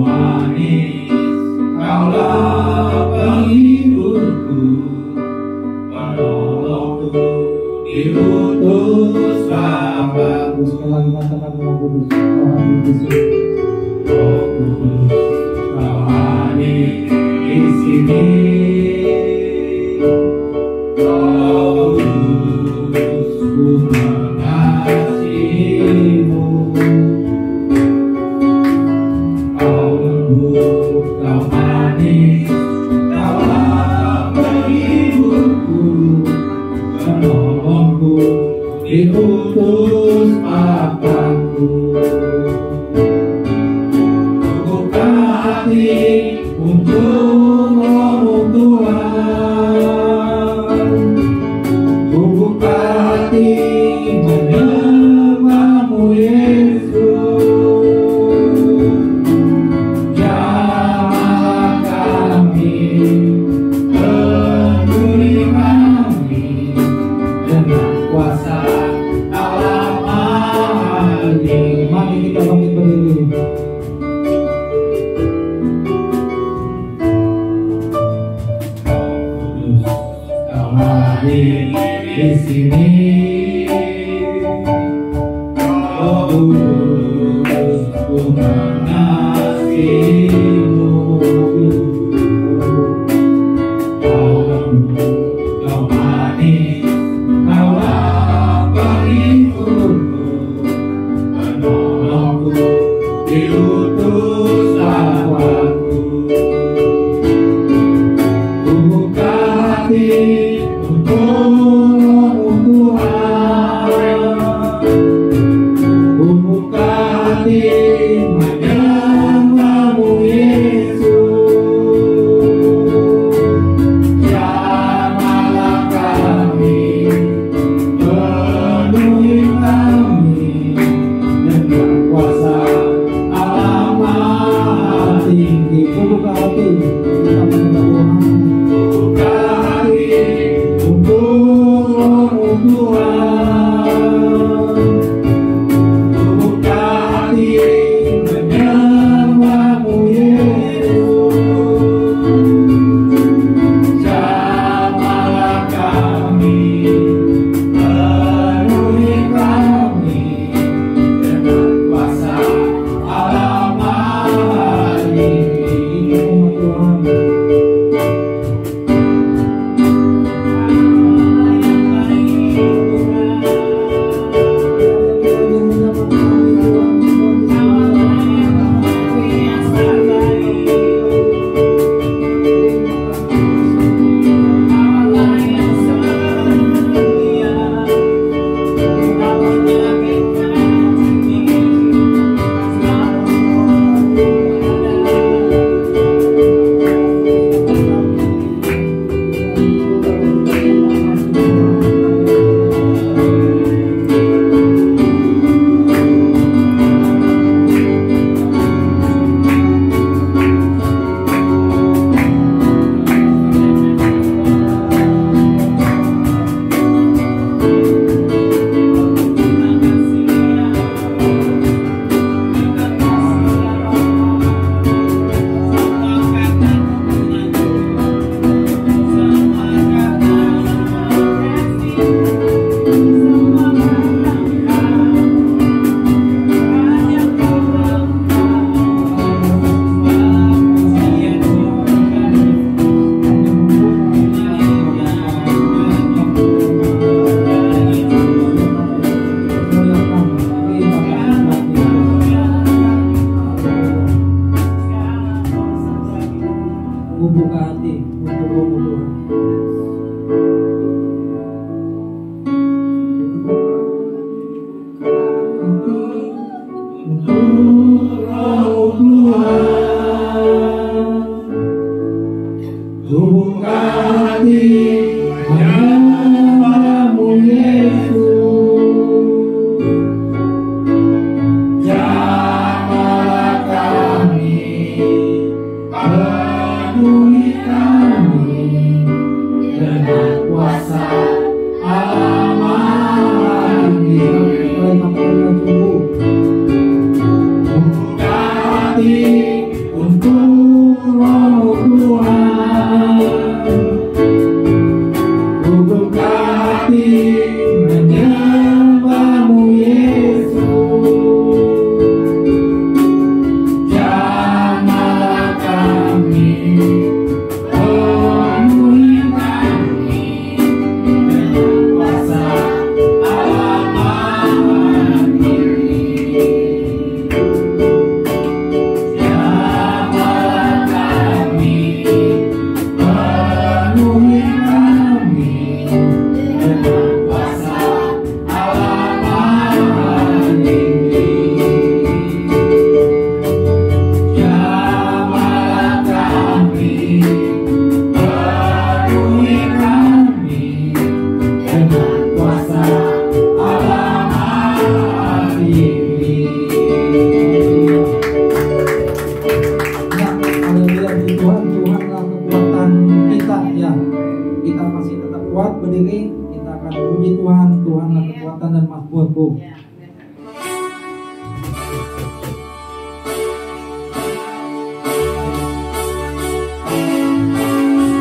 manis, Kaulah penghiburku, penolongku, diutus Bapa-Ku. Sekali lagi katakan Roh Kudus, Kau hadir di sini. Roh Kudus, Kau hadir di sini. Roh Kudus, ku mengasihimu. Kau lembut, Kau manis, Kaulah penghiburku, penolongku, diutus Bapa-Ku. Buka hati untuk Roh Tuhan, buka hati menyembahmu Yesus. Jamahlah kami, penuhi kami dengan kuasa Allah Maha. Mari kita bangkit berdiri. Kau hadir di sini. Roh Kudus, ku mengasihimu. Kau lembut, Kau manis, Kaulah penghiburku, penolongku, diutus Bapa-Ku. Buka hati untuk Roh Tuhan, buka hati menyembahmu Yesus. Jamahlah kami, penuhi kami dengan kuasa Allah Maha Tinggi. Buka hati, kita menyembah Tuhan. Buka hati untuk Roh Tuhan, buka hati menyembahmu Yesus. Jamahlah kami, penuhi kami dengan kuasa Allah Maha Tinggi. Buka hati untuk Roh Tuhan. Roh Tuhan, buka hati menyembahmu Yesus. Jamahlah kami, penuhi kami Untuk Roh Tuhan, ku buka hati menyembah-Mu Yesus. Jamahlah kami, penuhi kami dengan kuasa Allah Maha Tinggi. Jamahlah kami, penuhi kami dengan kuasa Allah Maha Tinggi. Jamahlah kami, penuhi kami dengan kuasa Allah Maha Tinggi. Ya, haleluya puji Tuhan. Tuhanlah kekuatan kita ya. Kita masih tetap kuat berdiri. Kita akan puji Tuhan. Tuhanlah kekuatan dan makmurku.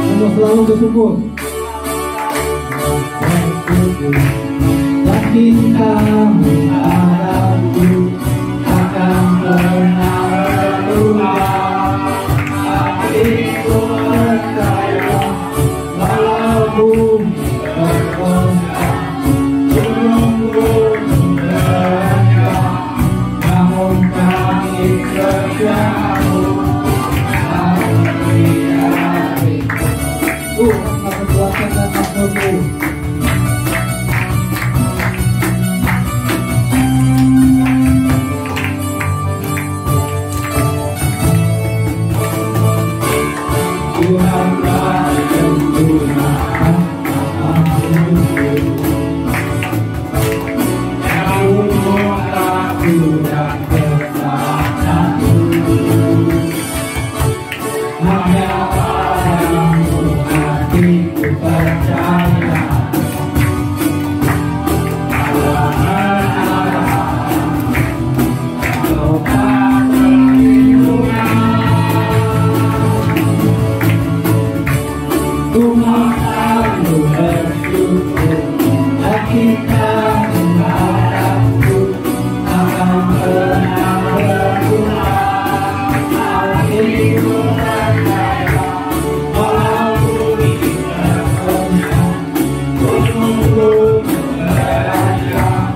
Semua selalu bersyukur. Yakin kamu padaku akan pernah berubah. Hatiku percaya walau bumi bergoncang, gunung-gunung beranjak, namun kami terjauh. Tuhanlah kekuatan dan makmurku. Tuhanlah yang Tuhan yang umurku dan kekuatanku. Hanya padamu hatiku percaya. Allah mengarah, Engkau tak perlindungan. Tuhan selalu bersyukur, kita menghadapku akan pernah berubah. Hatiku percaya, walau bumi bergoncang, gunung-gunung beranjak,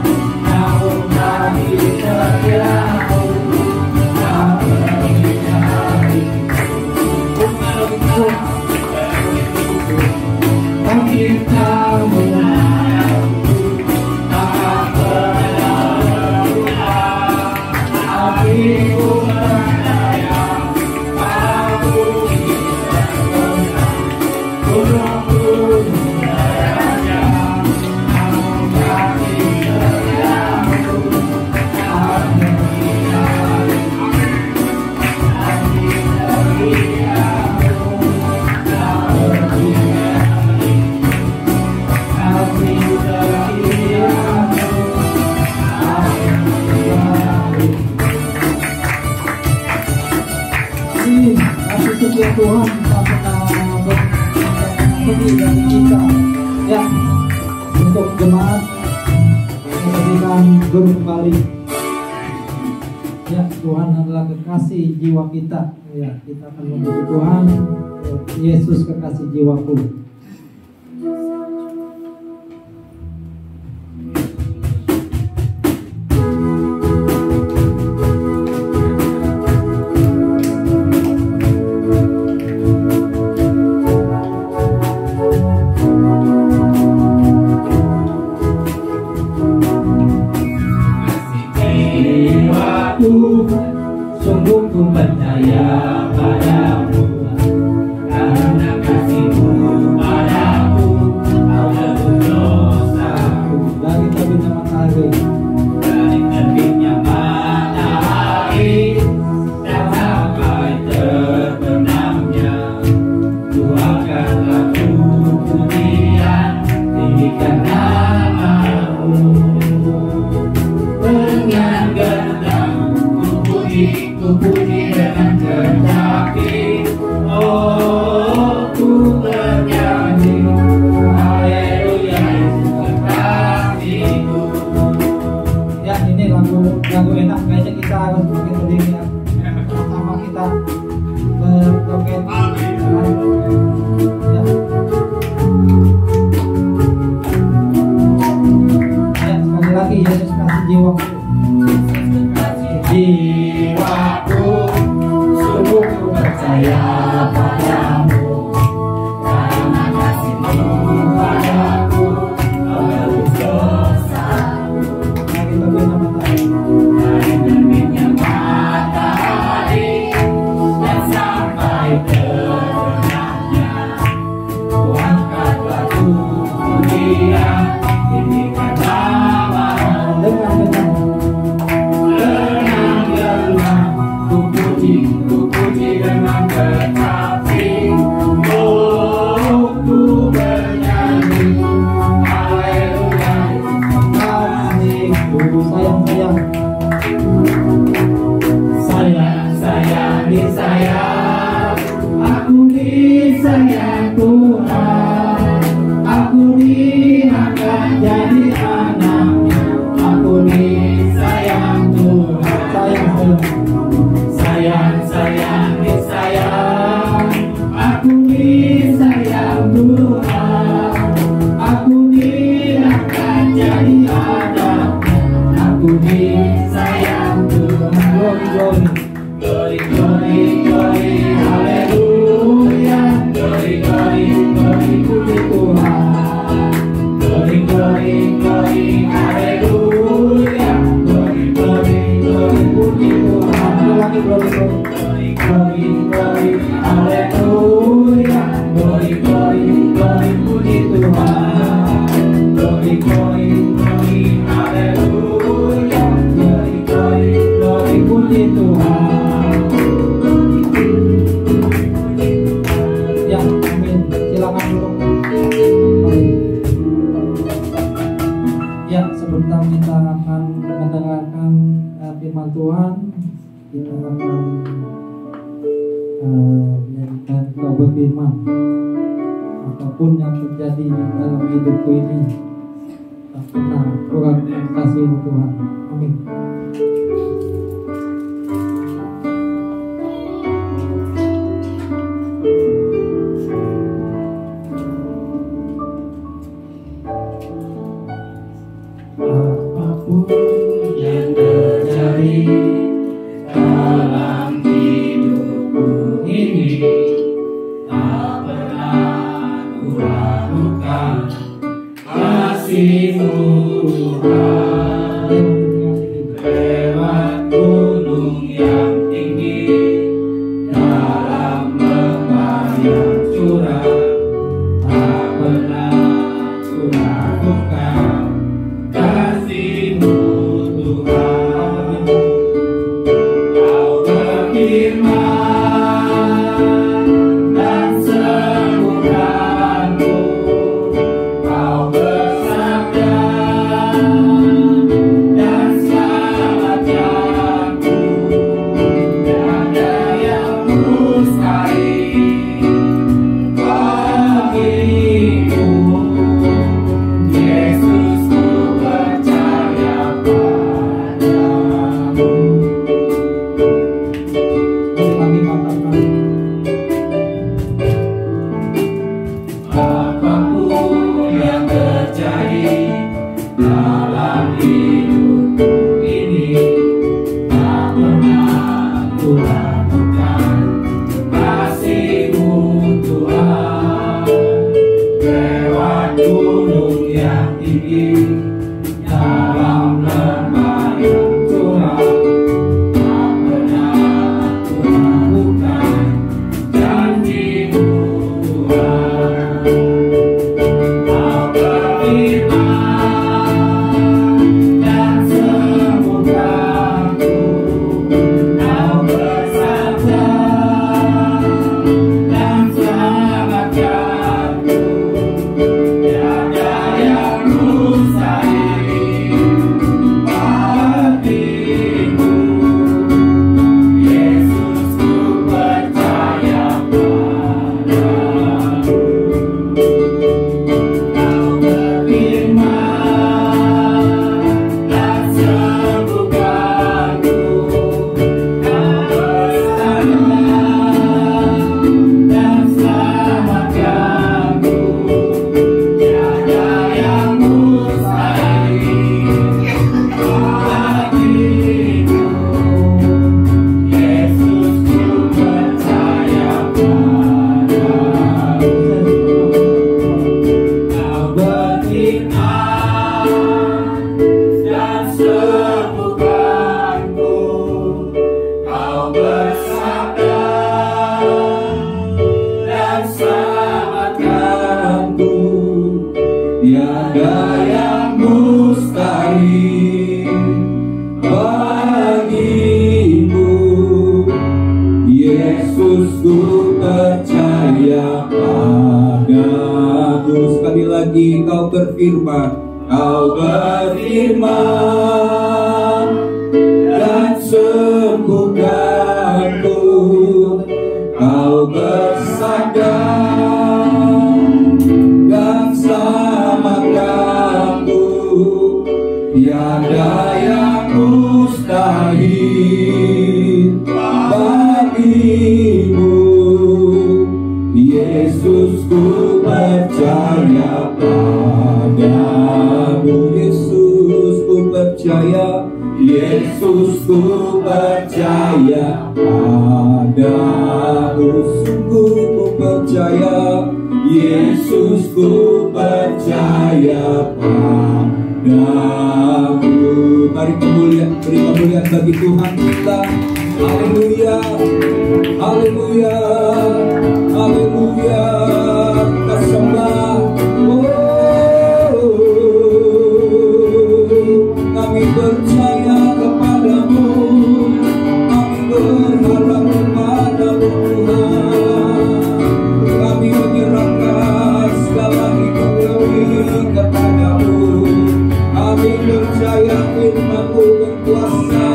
namun kami terjauh. Tak berdikari, kita menghadapku akan pernah berubah. Hatiku percaya, walau bumi bergoncang, gunung-gunung beranjak, namun kami terjauh. Tak berdikari, hati terdiam, tak berdikari, hati terdiam, Amin. Kasih setia Tuhan tak pernah pergi dari kita. Ya, untuk jemaat menjadikan guru kembali. Ya, Tuhan adalah kekasih jiwa kita. Ya, kita akan memuji Tuhan. Yesus kekasih jiwaku. Jiwaku, sungguh ku percaya padamu, karena kasih-Mu padaku, Kau tebus dosaku. Dari terbitnya matahari, Dari terbitnya matahari dan sampai terbenamnya, Tuhankanlah pujian, tinggikan nama-Mu. Dengan gendang ku puji dengan gendang. lagi, oh ku bernyanyi, haleluya Yesus kekasihku. Ya ini lagu enak, kayaknya kita harus bikin berdiri ya. Sama kita berjoget. Ya. Ya, sekali lagi Yesus kasih jiwaku. Jiwaku sungguh ku percaya padamu, karena kasih-Mu padaku menebus dosaku. Mari berbeda matahari. Dari terbitnya matahari dan sampai terbenamnya, ku angkat lagu pujian, tinggikan nama-Mu. Dengan ku puji dengan tetapi, oh ku bernyanyi, haleluya kasihku, sayang-sayang. sayang disayang, aku disayang Tuhan, aku diangkat jadi anaknya, aku disayang Tuhan. Sayang-sayang. Disayang, aku disayang Tuhan, aku diangkat jadi anaknya, aku disayang Tuhan. Glory, glory. Glory, glory, glory, haleluya. Glory, glory, glory, puji Tuhan. Glory, glory, glory, haleluya. Glory, glory, glory, puji Tuhan. Lagi glory, glory. Glory, glory, glory, haleluya. Glory, glory, glory, puji Tuhan. Glory, glory, glory, haleluya. Glory, glory, glory, puji Tuhan. Ya, amin. Silakan duduk. Ya, sebentar kita akan mendengarkan firman Tuhan. Kita akan menyanyikan doa berfirman. Apapun yang terjadi dalam hidupku ini, tak pernah kurang kasih Tuhan. Amin. Apapun yang terjadi dalam hidupku ini, tak pernah ku ragukan kasih-Mu Tuhan. Lewat gunung yang tinggi, dalam lembah yang curam, tak pernah ku ragukan kasih-Mu Tuhan. Kau berfirman dan sembuhkanku, Kau bersabda dan selamatkanku. Tiada yang Yesus ku percaya padamu. Sekali lagi kau berfirman, Kau berfirman dan sembuhkanku. Kau bersabda dan selamatkanku. Tiada yang mustahil bagimu. Yesus ku percaya padamu. Yesus ku percaya, Yesus ku percaya padamu. sungguh ku percaya, Yesus ku percaya padamu. mari kemuliaan, beri kemuliaan bagi Tuhan kita. Haleluya, haleluya, haleluya. Kita sembah. Kami percaya kepadamu, kami berharap kepadamu Tuhan. Kami menyerahkan segala hidup kami kepadamu. Kami percaya firman-Mu berkuasa,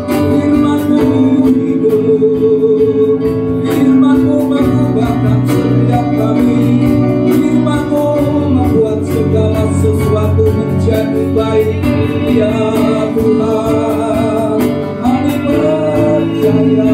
firman-Mu hidup, firman-Mu mengubahkan setiap kami, firman-Mu membuat segala sesuatu menjadi baik. Ya Tuhan, kami percaya.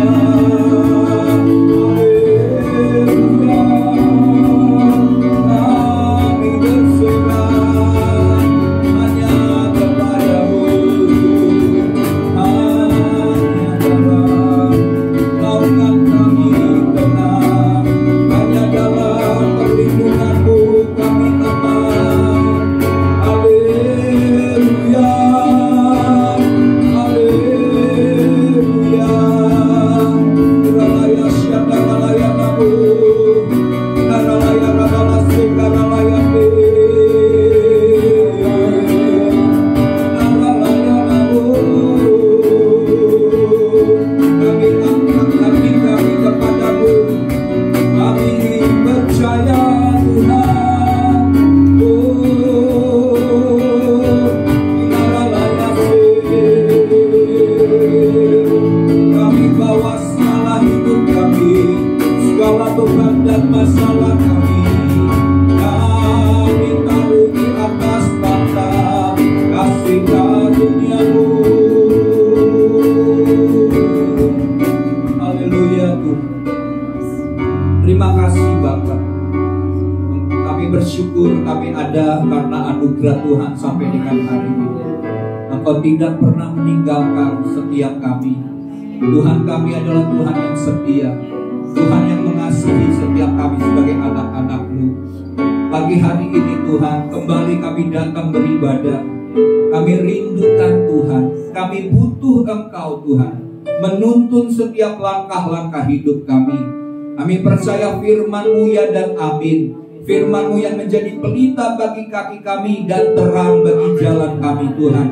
Terima kasih Bapa. Kami bersyukur kami ada karena anugerah Tuhan sampai dengan hari ini. Engkau tidak pernah meninggalkan setiap kami. Tuhan kami adalah Tuhan yang setia, Tuhan yang mengasihi setiap kami sebagai anak-anak-Mu. Pagi hari ini Tuhan, kembali kami datang beribadah. Kami rindukan Tuhan, kami butuh Engkau Tuhan, menuntun setiap langkah-langkah hidup kami. Kami percaya firman-Mu ya dan amin. Firman-Mu yang menjadi pelita bagi kaki kami dan terang bagi jalan kami Tuhan.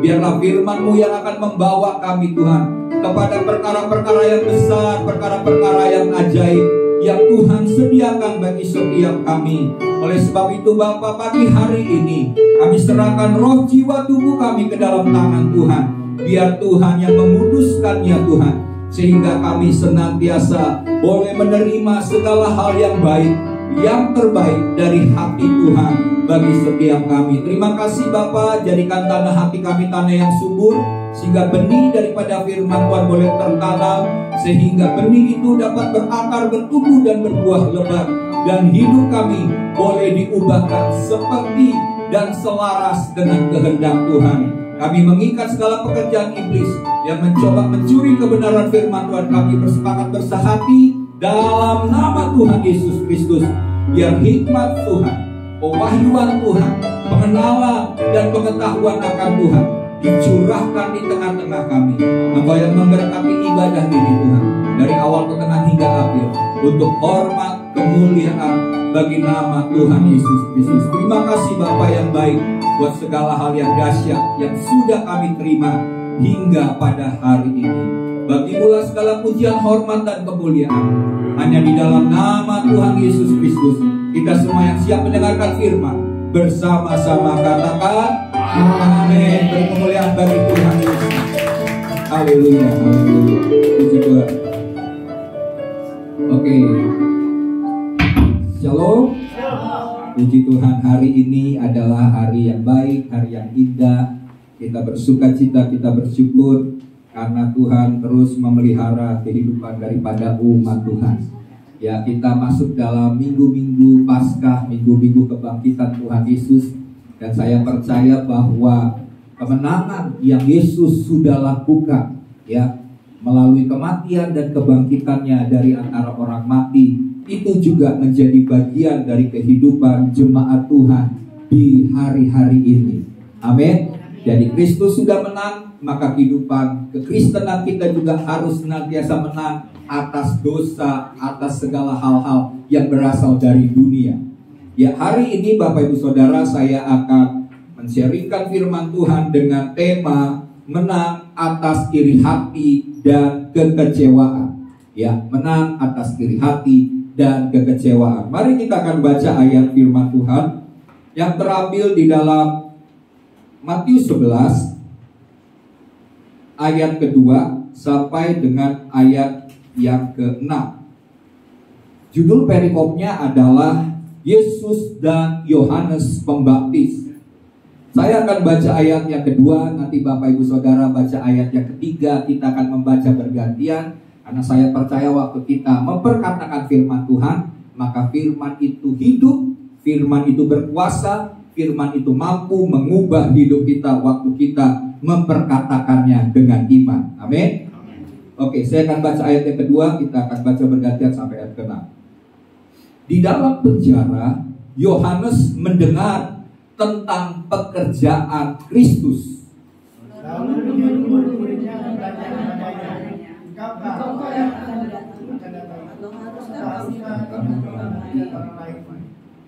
Biarlah firman-Mu yang akan membawa kami Tuhan kepada perkara-perkara yang besar, perkara-perkara yang ajaib yang Tuhan sediakan bagi setiap kami. Oleh sebab itu Bapa, pagi hari ini kami serahkan roh, jiwa, tubuh kami ke dalam tangan Tuhan. Biar Tuhan yang memuduskannya Tuhan, sehingga kami senantiasa boleh menerima segala hal yang baik, yang terbaik dari hati Tuhan bagi setiap kami. Terima kasih Bapa, jadikan tanah hati kami tanah yang subur, sehingga benih daripada firman Tuhan boleh tertanam, sehingga benih itu dapat berakar, bertumbuh dan berbuah lebat, dan hidup kami boleh diubahkan seperti dan selaras dengan kehendak Tuhan. Kami mengikat segala pekerjaan iblis yang mencoba mencuri kebenaran firman Tuhan. Kami bersepakat bersehati dalam nama Tuhan Yesus Kristus. Biar hikmat Tuhan, pewahyuan Tuhan, pengenalan dan pengetahuan akan Tuhan dicurahkan di tengah-tengah kami. Engkau yang memberkati ibadah ini Tuhan, dari awal ke tengah hingga akhir, untuk hormat kemuliaan bagi nama Tuhan Yesus Kristus. Terima kasih Bapa yang baik buat segala hal yang dahsyat yang sudah kami terima hingga pada hari ini. Bagimulah segala pujian, hormat, dan kemuliaan. Hanya di dalam nama Tuhan Yesus Kristus, kita semua yang siap mendengarkan firman, bersama-sama katakan amin. Beri kemuliaan bagi Tuhan Yesus. Haleluya, haleluya. Puji Tuhan. Oke. Shalom. Puji Tuhan, hari ini adalah hari yang baik, hari yang indah. Kita bersuka cita, kita bersyukur karena Tuhan terus memelihara kehidupan daripada umat Tuhan. Ya, kita masuk dalam minggu-minggu Paskah, minggu-minggu kebangkitan Tuhan Yesus. Dan saya percaya bahwa kemenangan yang Yesus sudah lakukan, ya, melalui kematian dan kebangkitannya dari antara orang mati, itu juga menjadi bagian dari kehidupan jemaat Tuhan di hari-hari ini. Amin. Jadi Kristus sudah menang, maka kehidupan kekristenan kita juga harus senantiasa menang atas dosa, atas segala hal-hal yang berasal dari dunia. Ya, hari ini Bapak Ibu Saudara, saya akan men-sharingkan firman Tuhan dengan tema menang atas iri hati dan kekecewaan. Ya, menang atas iri hati dan kekecewaan. Mari kita akan baca ayat firman Tuhan yang terambil di dalam Matius 11 ayat kedua sampai dengan ayat yang ke-6. Judul perikopnya adalah Yesus dan Yohanes Pembaptis. Saya akan baca ayat yang kedua, nanti Bapak Ibu Saudara baca ayat yang ketiga. Kita akan membaca bergantian, karena saya percaya waktu kita memperkatakan firman Tuhan, maka firman itu hidup, firman itu berkuasa, firman itu mampu mengubah hidup kita waktu kita memperkatakannya dengan iman. Amin. Oke, saya akan baca ayat yang kedua. Kita akan baca bergantian sampai ayat ke-6. Di dalam penjara, Yohanes mendengar tentang pekerjaan Kristus.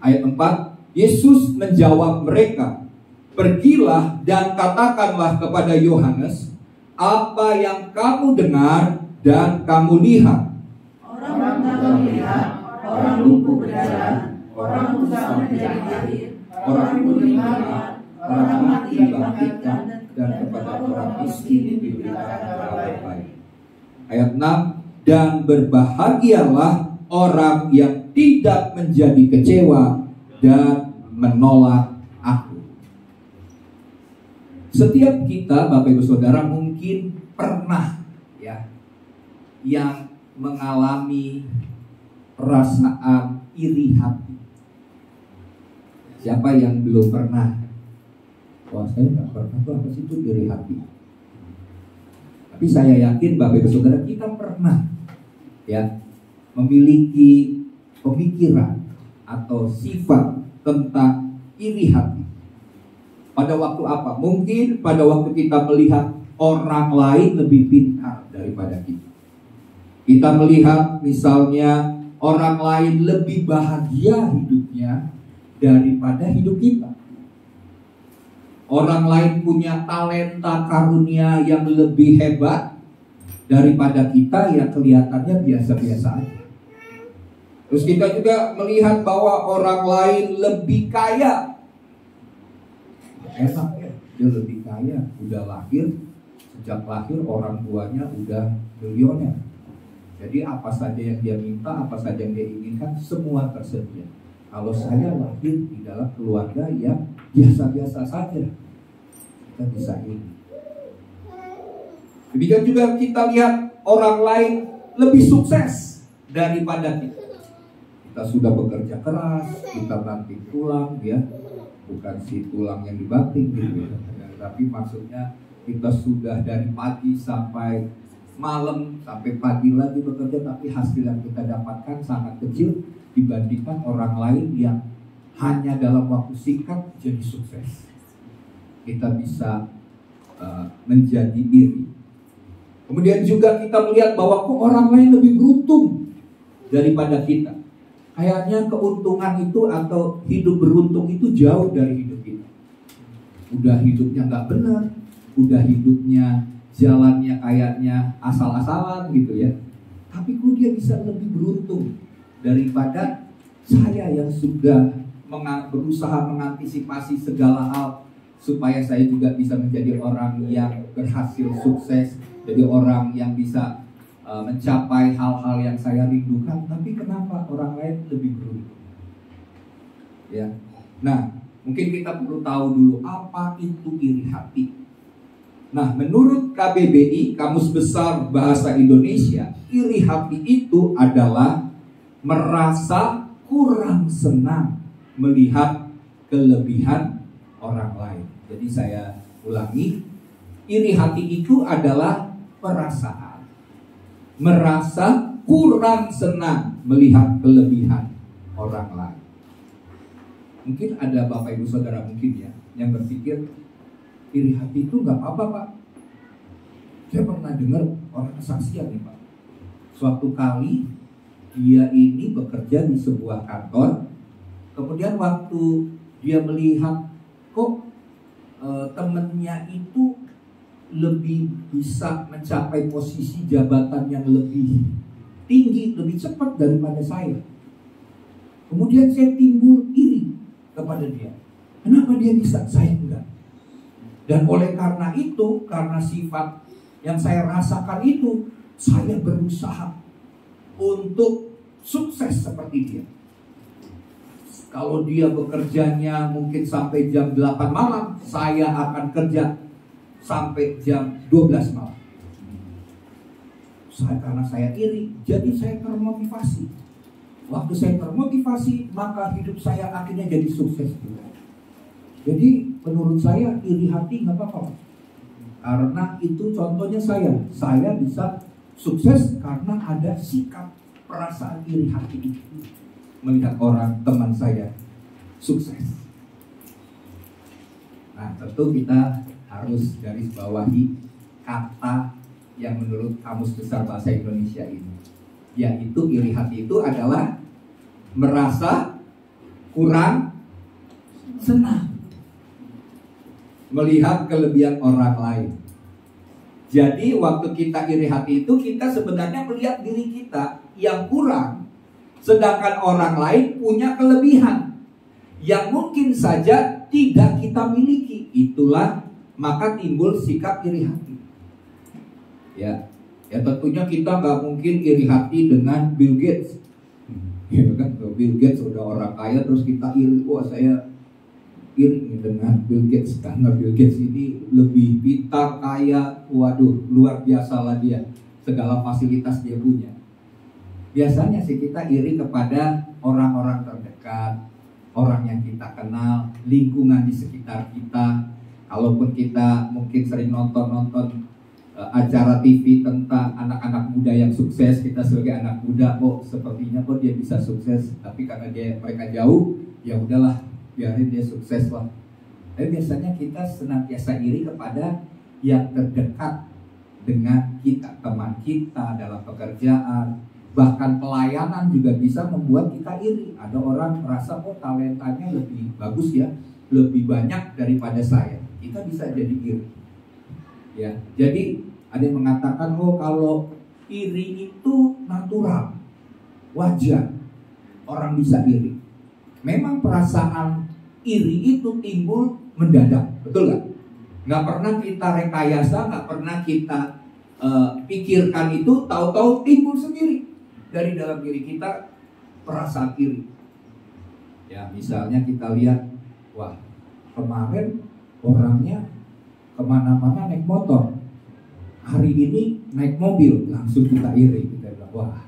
Ayat 4, Yesus menjawab mereka, "Pergilah dan katakanlah kepada Yohanes apa yang kamu dengar dan kamu lihat. Orang buta melihat, orang lumpuh berjalan, orang buta menjadi lahir, orang tuli melihat, orang mati dibangkitkan, dan kepada orang miskin diberitakan kabar baik." Ayat 6, dan berbahagialah orang yang tidak menjadi kecewa dan menolak aku. Setiap kita, Bapak Ibu Saudara, mungkin pernah, ya, yang mengalami perasaan iri hati. Siapa yang belum pernah? Wah, saya nggak pernah tuh, apa sih itu iri hati? Tapi saya yakin Bapak Ibu Saudara, kita pernah, ya, memiliki pemikiran atau sifat tentang iri hati. Pada waktu apa? Mungkin pada waktu kita melihat orang lain lebih pintar daripada kita. Kita melihat misalnya orang lain lebih bahagia hidupnya daripada hidup kita. Orang lain punya talenta karunia yang lebih hebat daripada kita yang kelihatannya biasa-biasa aja. Terus kita juga melihat bahwa orang lain lebih kaya. Enak ya, dia lebih kaya, udah lahir, sejak lahir orang tuanya udah milioner. Jadi apa saja yang dia minta, apa saja yang dia inginkan, semua tersedia. Kalau saya lahir di dalam keluarga yang biasa-biasa saja, kita bisa ini. Demikian juga kita lihat orang lain lebih sukses daripada kita. Kita sudah bekerja keras, kita banting tulang, ya, bukan si tulang yang dibanting, gitu. Tapi maksudnya kita sudah dari pagi sampai malam, sampai pagi lagi bekerja, tapi hasil yang kita dapatkan sangat kecil dibandingkan orang lain yang hanya dalam waktu singkat jadi sukses. Kita bisa menjadi iri. Kemudian juga kita melihat bahwa kok orang lain lebih beruntung daripada kita. Kayaknya keuntungan itu atau hidup beruntung itu jauh dari hidup kita. Udah hidupnya nggak benar, udah hidupnya jalannya kayaknya asal-asalan gitu ya. Tapi kok dia bisa lebih beruntung daripada saya yang sudah berusaha mengantisipasi segala hal supaya saya juga bisa menjadi orang yang berhasil sukses, jadi orang yang bisa mencapai hal-hal yang saya rindukan. Tapi kenapa orang lain lebih beruntung? Ya. Nah, mungkin kita perlu tahu dulu apa itu iri hati. Nah, menurut KBBI, Kamus Besar Bahasa Indonesia, iri hati itu adalah merasa kurang senang melihat kelebihan orang lain. Jadi saya ulangi, iri hati itu adalah perasaan merasa kurang senang melihat kelebihan orang lain. Mungkin ada Bapak Ibu Saudara mungkin ya yang berpikir iri hati itu nggak apa-apa, Pak. Saya pernah dengar orang kesaksian nih, Pak. Suatu kali dia ini bekerja di sebuah kantor, kemudian waktu dia melihat kok temennya itu lebih bisa mencapai posisi jabatan yang lebih tinggi, lebih cepat daripada saya. Kemudian saya timbul iri kepada dia. Kenapa dia bisa, saya enggak? Dan oleh karena itu, karena sifat yang saya rasakan itu, saya berusaha untuk sukses seperti dia. Kalau dia bekerjanya mungkin sampai jam 8 malam, saya akan kerja sampai jam 12 malam. Karena saya iri, jadi saya termotivasi. Waktu saya termotivasi, maka hidup saya akhirnya jadi sukses juga. Jadi menurut saya iri hati nggak apa-apa. Karena itu contohnya saya bisa sukses karena ada sikap perasaan iri hati itu. Melihat orang teman saya sukses. Nah, tentu kita harus garis bawahi kata yang menurut Kamus Besar Bahasa Indonesia ini, yaitu iri hati itu adalah merasa kurang senang melihat kelebihan orang lain. Jadi waktu kita iri hati itu, kita sebenarnya melihat diri kita yang kurang, sedangkan orang lain punya kelebihan yang mungkin saja tidak kita miliki. Itulah maka timbul sikap iri hati. Ya tentunya kita nggak mungkin iri hati dengan Bill Gates. Ya kan, Bill Gates udah orang kaya terus kita iri, wah saya iri dengan Bill Gates karena Bill Gates ini lebih pintar, kaya, waduh luar biasa lah dia, segala fasilitas dia punya. Biasanya sih kita iri kepada orang-orang terdekat, orang yang kita kenal, lingkungan di sekitar kita. Kalaupun kita mungkin sering nonton acara TV tentang anak-anak muda yang sukses, kita sebagai anak muda, sepertinya dia bisa sukses, tapi karena mereka jauh, ya udahlah, biarin dia sukses lah. Tapi biasanya kita senantiasa iri kepada yang terdekat dengan kita, teman kita dalam pekerjaan, bahkan pelayanan juga bisa membuat kita iri. Ada orang merasa talentanya lebih bagus ya, lebih banyak daripada saya. Kita bisa jadi iri. Ya, jadi ada yang mengatakan kalau iri itu natural, wajar, orang bisa iri. Memang perasaan iri itu timbul mendadak, betul nggak? Nggak pernah kita rekayasa, nggak pernah kita pikirkan itu, tahu-tahu timbul sendiri dari dalam diri kita perasaan iri. Ya, misalnya kita lihat, wah kemarin orangnya kemana-mana naik motor, hari ini naik mobil, langsung kita iri. Kita bilang, wah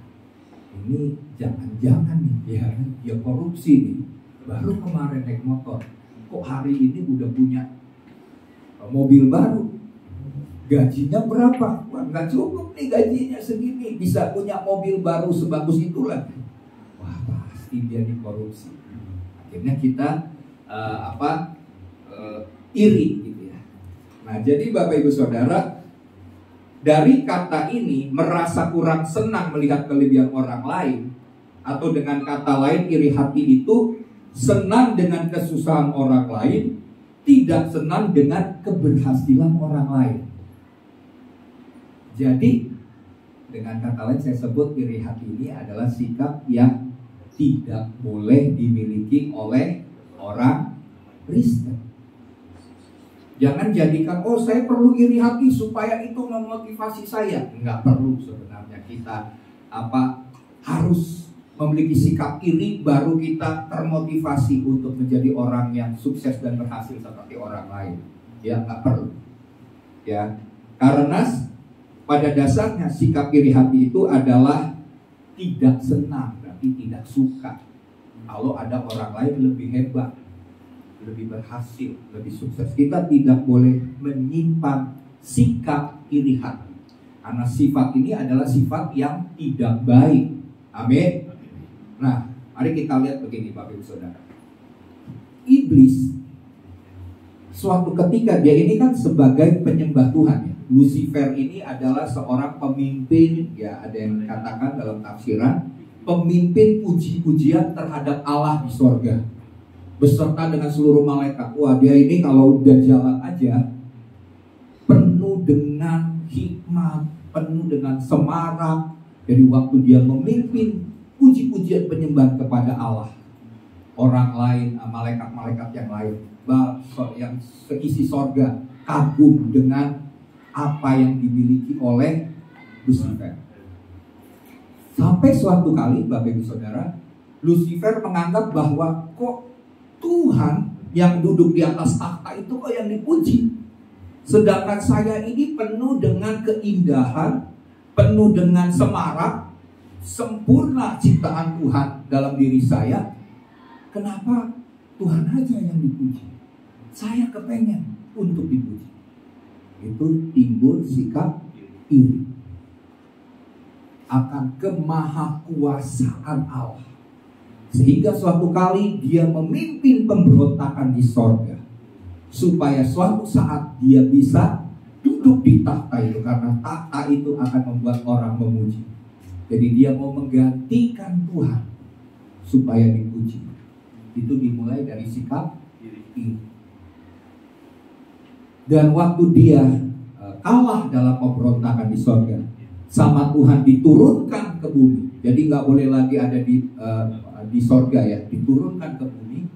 ini jangan-jangan nih ya korupsi nih. Baru kemarin naik motor, kok hari ini udah punya mobil baru, gajinya berapa? Wah nggak cukup nih gajinya segini, bisa punya mobil baru sebagus itulah. Wah pasti dia dikorupsi. Akhirnya kita iri gitu ya. Nah jadi Bapak Ibu Saudara, dari kata ini merasa kurang senang melihat kelebihan orang lain, atau dengan kata lain iri hati itu senang dengan kesusahan orang lain, tidak senang dengan keberhasilan orang lain. Jadi dengan kata lain saya sebut iri hati ini adalah sikap yang tidak boleh dimiliki oleh orang Kristen. Jangan jadikan, oh saya perlu iri hati supaya itu memotivasi saya. Enggak perlu sebenarnya kita harus memiliki sikap iri baru kita termotivasi untuk menjadi orang yang sukses dan berhasil seperti orang lain. Ya, enggak perlu. Ya, karena pada dasarnya sikap iri hati itu adalah tidak senang, berarti tidak suka kalau ada orang lain lebih hebat, lebih berhasil, lebih sukses. Kita tidak boleh menyimpan sikap iri hati, karena sifat ini adalah sifat yang tidak baik. Amin. Nah, mari kita lihat begini Bapak Ibu Saudara. Iblis suatu ketika dia ini kan sebagai penyembah Tuhan ya. Lucifer ini adalah seorang pemimpin, ya ada yang katakan dalam tafsiran, pemimpin puji-pujian terhadap Allah di sorga, beserta dengan seluruh malaikat. Wah, dia ini kalau udah jalan aja penuh dengan hikmat, penuh dengan semarak. Jadi waktu dia memimpin puji-pujian penyembahan kepada Allah, orang lain, malaikat-malaikat yang lain, yang seisi sorga kagum dengan apa yang dimiliki oleh Lucifer. Sampai suatu kali Bapak Ibu Saudara, Lucifer menganggap bahwa kok Tuhan yang duduk di atas tahta itu kok yang dipuji, sedangkan saya ini penuh dengan keindahan, penuh dengan semarak, sempurna ciptaan Tuhan dalam diri saya. Kenapa Tuhan aja yang dipuji? Saya kepengen untuk dipuji. Itu timbul sikap iri akan kemahakuasaan Allah, sehingga suatu kali dia memimpin pemberontakan di sorga supaya suatu saat dia bisa duduk di tahta itu, karena tahta itu akan membuat orang memuji. Jadi dia mau menggantikan Tuhan supaya dipuji. Itu dimulai dari sikap iri. Dan waktu dia kalah dalam pemberontakan di sorga, sama Tuhan diturunkan ke bumi. Jadi nggak boleh lagi ada di sorga ya, diturunkan ke bumi.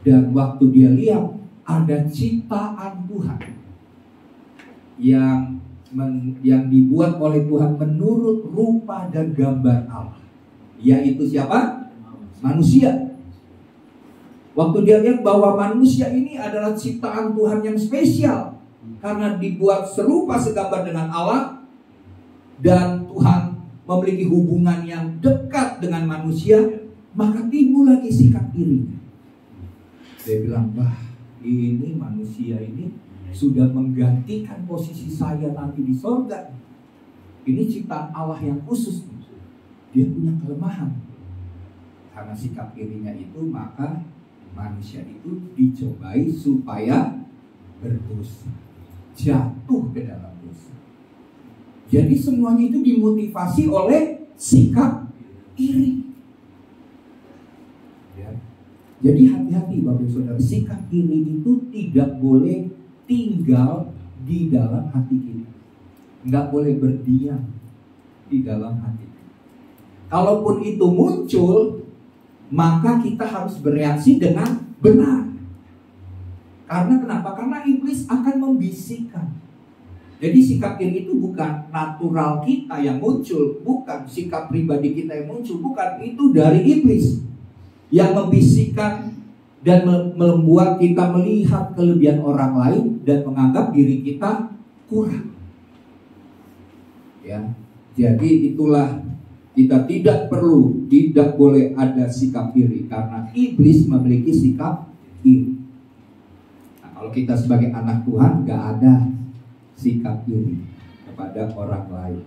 Dan waktu dia lihat ada ciptaan Tuhan yang dibuat oleh Tuhan menurut rupa dan gambar Allah, yaitu siapa? Manusia. Waktu dia lihat bahwa manusia ini adalah ciptaan Tuhan yang spesial, karena dibuat serupa segambar dengan Allah, dan Tuhan memiliki hubungan yang dekat dengan manusia, maka timbul lagi sikap iri. Dia bilang, bah, ini manusia ini sudah menggantikan posisi saya nanti di sorga. Ini ciptaan Allah yang khusus. Dia punya kelemahan. Karena sikap irinya itu, maka manusia itu dicobai supaya berdosa, jatuh ke dalam dosa. Jadi semuanya itu dimotivasi oleh sikap iri. Ya. Jadi hati-hati Bapak Saudara, sikap iri itu tidak boleh tinggal di dalam hati kita, nggak boleh berdiam di dalam hati. Kalaupun itu muncul, maka kita harus bereaksi dengan benar. Karena kenapa? Karena iblis akan membisikkan. Jadi sikap iri itu bukan natural kita yang muncul, bukan sikap pribadi kita yang muncul, bukan. Itu dari iblis yang membisikkan dan membuat kita melihat kelebihan orang lain dan menganggap diri kita kurang. Ya, jadi itulah kita tidak boleh ada sikap iri, karena iblis memiliki sikap iri. Nah, kalau kita sebagai anak Tuhan gak ada sikap iri kepada orang lain,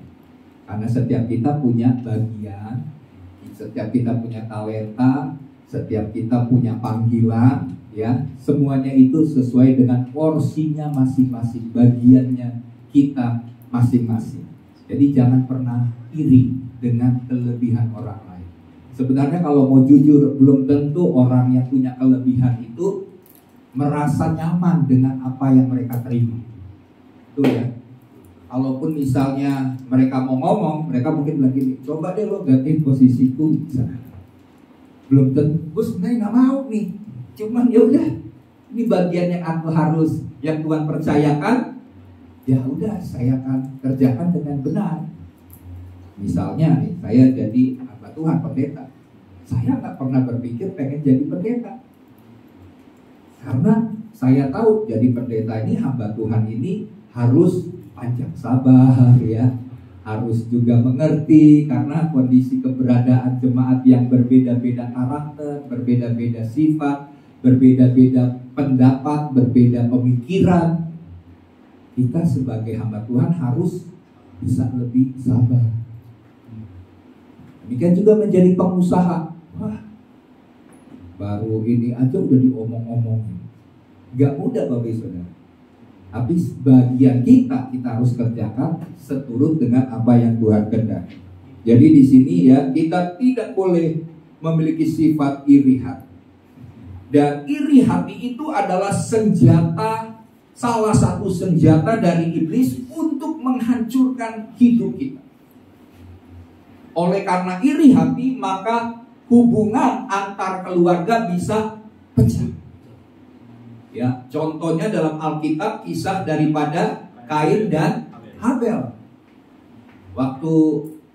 karena setiap kita punya bagian, setiap kita punya talenta, setiap kita punya panggilan, ya semuanya itu sesuai dengan porsinya masing-masing, bagiannya kita masing-masing. Jadi jangan pernah iri dengan kelebihan orang lain. Sebenarnya kalau mau jujur, belum tentu orang yang punya kelebihan itu merasa nyaman dengan apa yang mereka terima. Itu ya. kalaupun misalnya mereka mau ngomong, mereka mungkin bilang gini, coba deh lo gantiin posisiku misalnya. Belum tentu, gue sebenarnya nggak mau nih, cuman ya udah, ini bagian yang aku harus, yang Tuhan percayakan, ya udah saya akan kerjakan dengan benar. Misalnya nih, saya jadi hamba Tuhan, pendeta, saya nggak pernah berpikir pengen jadi pendeta, karena saya tahu jadi pendeta ini, hamba Tuhan ini harus panjang sabar ya, harus juga mengerti karena kondisi keberadaan jemaat yang berbeda-beda karakter, berbeda-beda sifat, berbeda-beda pendapat, berbeda pemikiran. Kita sebagai hamba Tuhan harus bisa lebih sabar. Demikian juga menjadi pengusaha. Wah, baru ini aja udah diomong-omongin. Gak mudah Bapak Ibu Saudara. Tapi bagian kita harus kerjakan seturut dengan apa yang Tuhan kehendaki. Jadi di sini ya, kita tidak boleh memiliki sifat iri hati. Dan iri hati itu adalah senjata, salah satu senjata dari iblis untuk menghancurkan hidup kita. Oleh karena iri hati, maka hubungan antar keluarga bisa pecah. Ya, contohnya dalam Alkitab kisah daripada Kain dan Habel. Waktu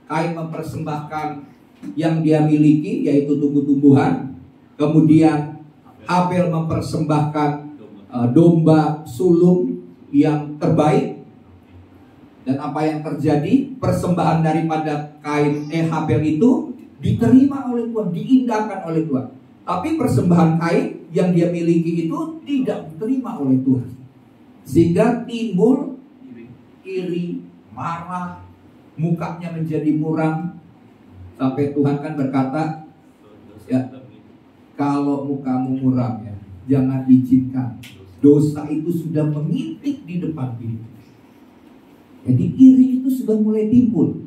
Kain mempersembahkan yang dia miliki, yaitu tumbuh-tumbuhan, kemudian Habel mempersembahkan domba sulung yang terbaik. Dan apa yang terjadi? Persembahan daripada Habel itu diterima oleh Tuhan, diindahkan oleh Tuhan. Tapi persembahan Kain yang dia miliki itu tidak diterima oleh Tuhan. Sehingga timbul iri, marah, mukanya menjadi muram. Sampai Tuhan kan berkata, ya, kalau mukamu muram ya, jangan izinkan. Dosa itu sudah mengintip di depan diri. Jadi iri itu sudah mulai timbul.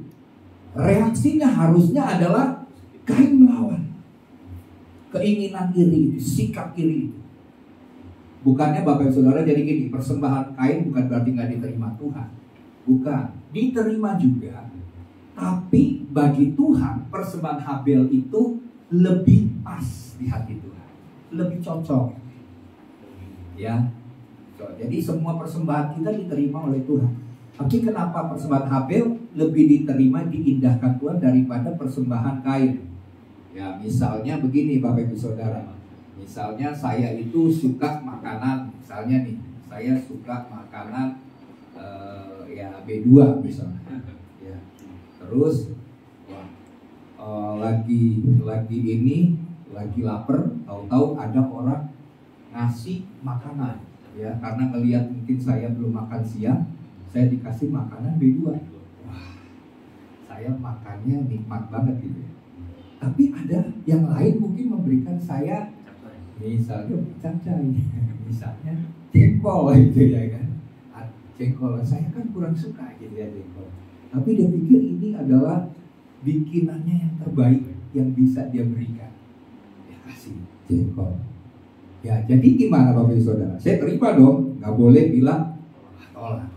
Reaksinya harusnya adalah Kain melawan keinginan iri itu, sikap iri itu. Bukannya Bapak Ibu Saudara jadi gini, persembahan Kain bukan berarti nggak diterima Tuhan. Bukan, diterima juga. Tapi bagi Tuhan persembahan Habel itu lebih pas di hati Tuhan, lebih cocok. Ya, jadi semua persembahan kita diterima oleh Tuhan. Tapi kenapa persembahan Habel lebih diterima, diindahkan Tuhan daripada persembahan Kain? Ya, misalnya begini Bapak Ibu Saudara. Misalnya saya itu suka makanan, misalnya nih, saya suka makanan ya B2 misalnya. Ya. Terus lagi lapar, tahu-tahu ada orang ngasih makanan, ya, karena ngelihat mungkin saya belum makan siang, saya dikasih makanan B2. Wah, saya makannya nikmat banget gitu ya. Tapi ada yang lain mungkin memberikan saya misalnya cacai, misalnya jengkol gitu ya kan. Jengkol saya kan kurang suka gitu ya jengkol. Tapi dia pikir ini adalah bikinannya yang terbaik yang bisa dia berikan. Dia kasih jengkol. Ya, jadi gimana Bapak Ibu Saudara? Saya terima dong, nggak boleh bilang tolak.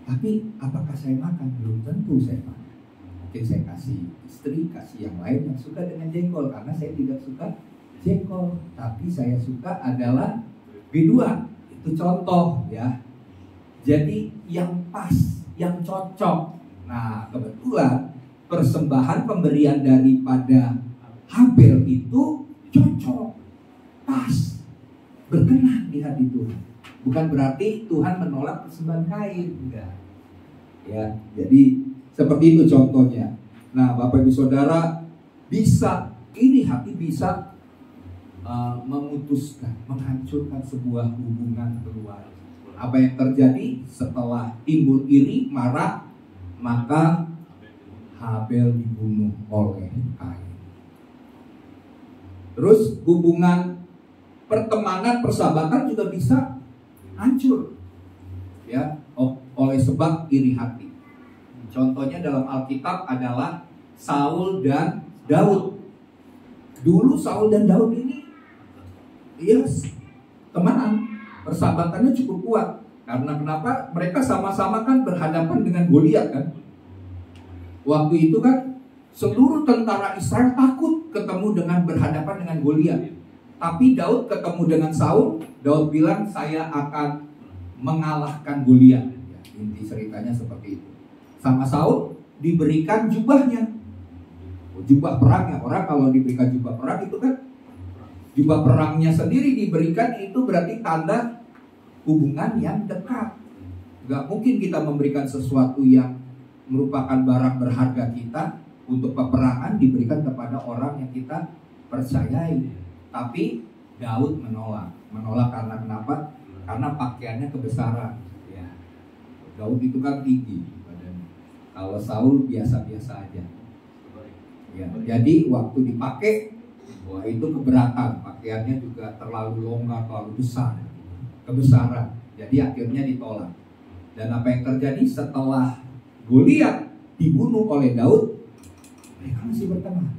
Tapi apakah saya makan? Belum tentu saya makan. Mungkin saya kasih istri, kasih yang lain yang suka dengan jengkol, karena saya tidak suka jengkol. Tapi saya suka adalah B2. Itu contoh ya. Jadi yang pas, yang cocok. Nah, kebetulan persembahan pemberian daripada Habel itu cocok, pas, berkenan di hati Tuhan. Bukan berarti Tuhan menolak persembahan Kain, enggak. Ya, jadi seperti itu contohnya. Nah, Bapak Ibu Saudara, bisa iri hati bisa memutuskan, menghancurkan sebuah hubungan keluarga. Apa yang terjadi setelah timbul iri, marah, maka Habel dibunuh oleh Kain. Terus hubungan pertemanan, persahabatan juga bisa hancur, ya, oleh sebab iri hati. Contohnya dalam Alkitab adalah Saul dan Daud. Dulu Saul dan Daud ini, temenan, persahabatannya cukup kuat. Karena kenapa? Mereka sama-sama kan berhadapan dengan Goliat kan. Waktu itu kan seluruh tentara Israel takut ketemu dengan berhadapan dengan Goliat. Tapi Daud ketemu dengan Saul, Daud bilang saya akan mengalahkan Goliat. Ya, inti ceritanya seperti itu. Sama Saul diberikan jubahnya. Jubah perangnya. Orang kalau diberikan jubah perang itu kan jubah perangnya sendiri diberikan, itu berarti tanda hubungan yang dekat. Gak mungkin kita memberikan sesuatu yang merupakan barang berharga kita untuk peperangan diberikan kepada orang yang kita percayai. Tapi Daud menolak. Menolak karena kenapa? Karena pakaiannya kebesaran. Ya. Daud itu kan tinggi badannya. Kalau Saul biasa-biasa aja. Ya. Jadi waktu dipakai, wah itu keberatan. Pakaiannya juga terlalu longgar, terlalu besar. Kebesaran. Jadi akhirnya ditolak. Dan apa yang terjadi setelah Goliat dibunuh oleh Daud, mereka masih berteman.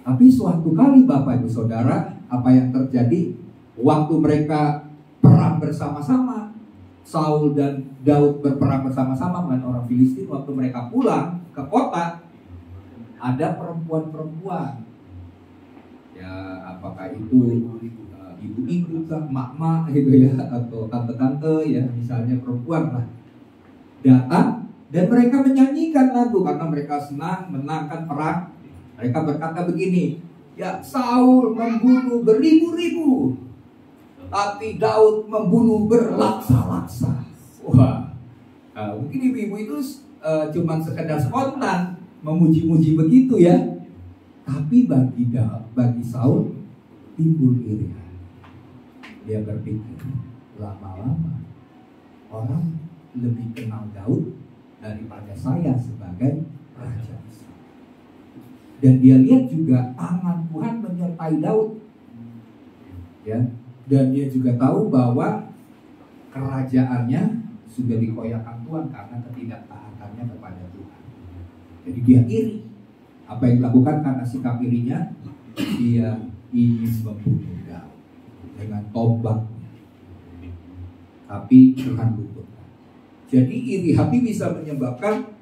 Tapi suatu kali Bapak Ibu Saudara, apa yang terjadi waktu mereka perang bersama-sama, Saul dan Daud berperang bersama-sama dengan orang Filistin, waktu mereka pulang ke kota, ada perempuan-perempuan. Ya, apakah itu ibu-ibu, mak-mak gitu ya, atau tante-tante ya, misalnya perempuan lah, datang dan mereka menyanyikan lagu karena mereka senang menangkan perang. Mereka berkata begini, ya Saul membunuh beribu-ribu, tapi Daud membunuh berlaksa-laksa. Wah, mungkin ibu-ibu itu cuma sekedar spontan memuji-muji begitu ya. Tapi bagi Saul timbul iri. Dia berpikir, lama-lama orang lebih kenal Daud daripada saya sebagai raja. Dan dia lihat juga tangan Tuhan menyertai Daud. Ya, dan dia juga tahu bahwa kerajaannya sudah dikoyakkan Tuhan karena ketidaktaatannya kepada Tuhan. Jadi dia iri. Apa yang dilakukan karena sikap irinya, dia ingin membunuh Daud dengan tombak. Tapi Tuhan luputkan. Jadi iri hati bisa menyebabkan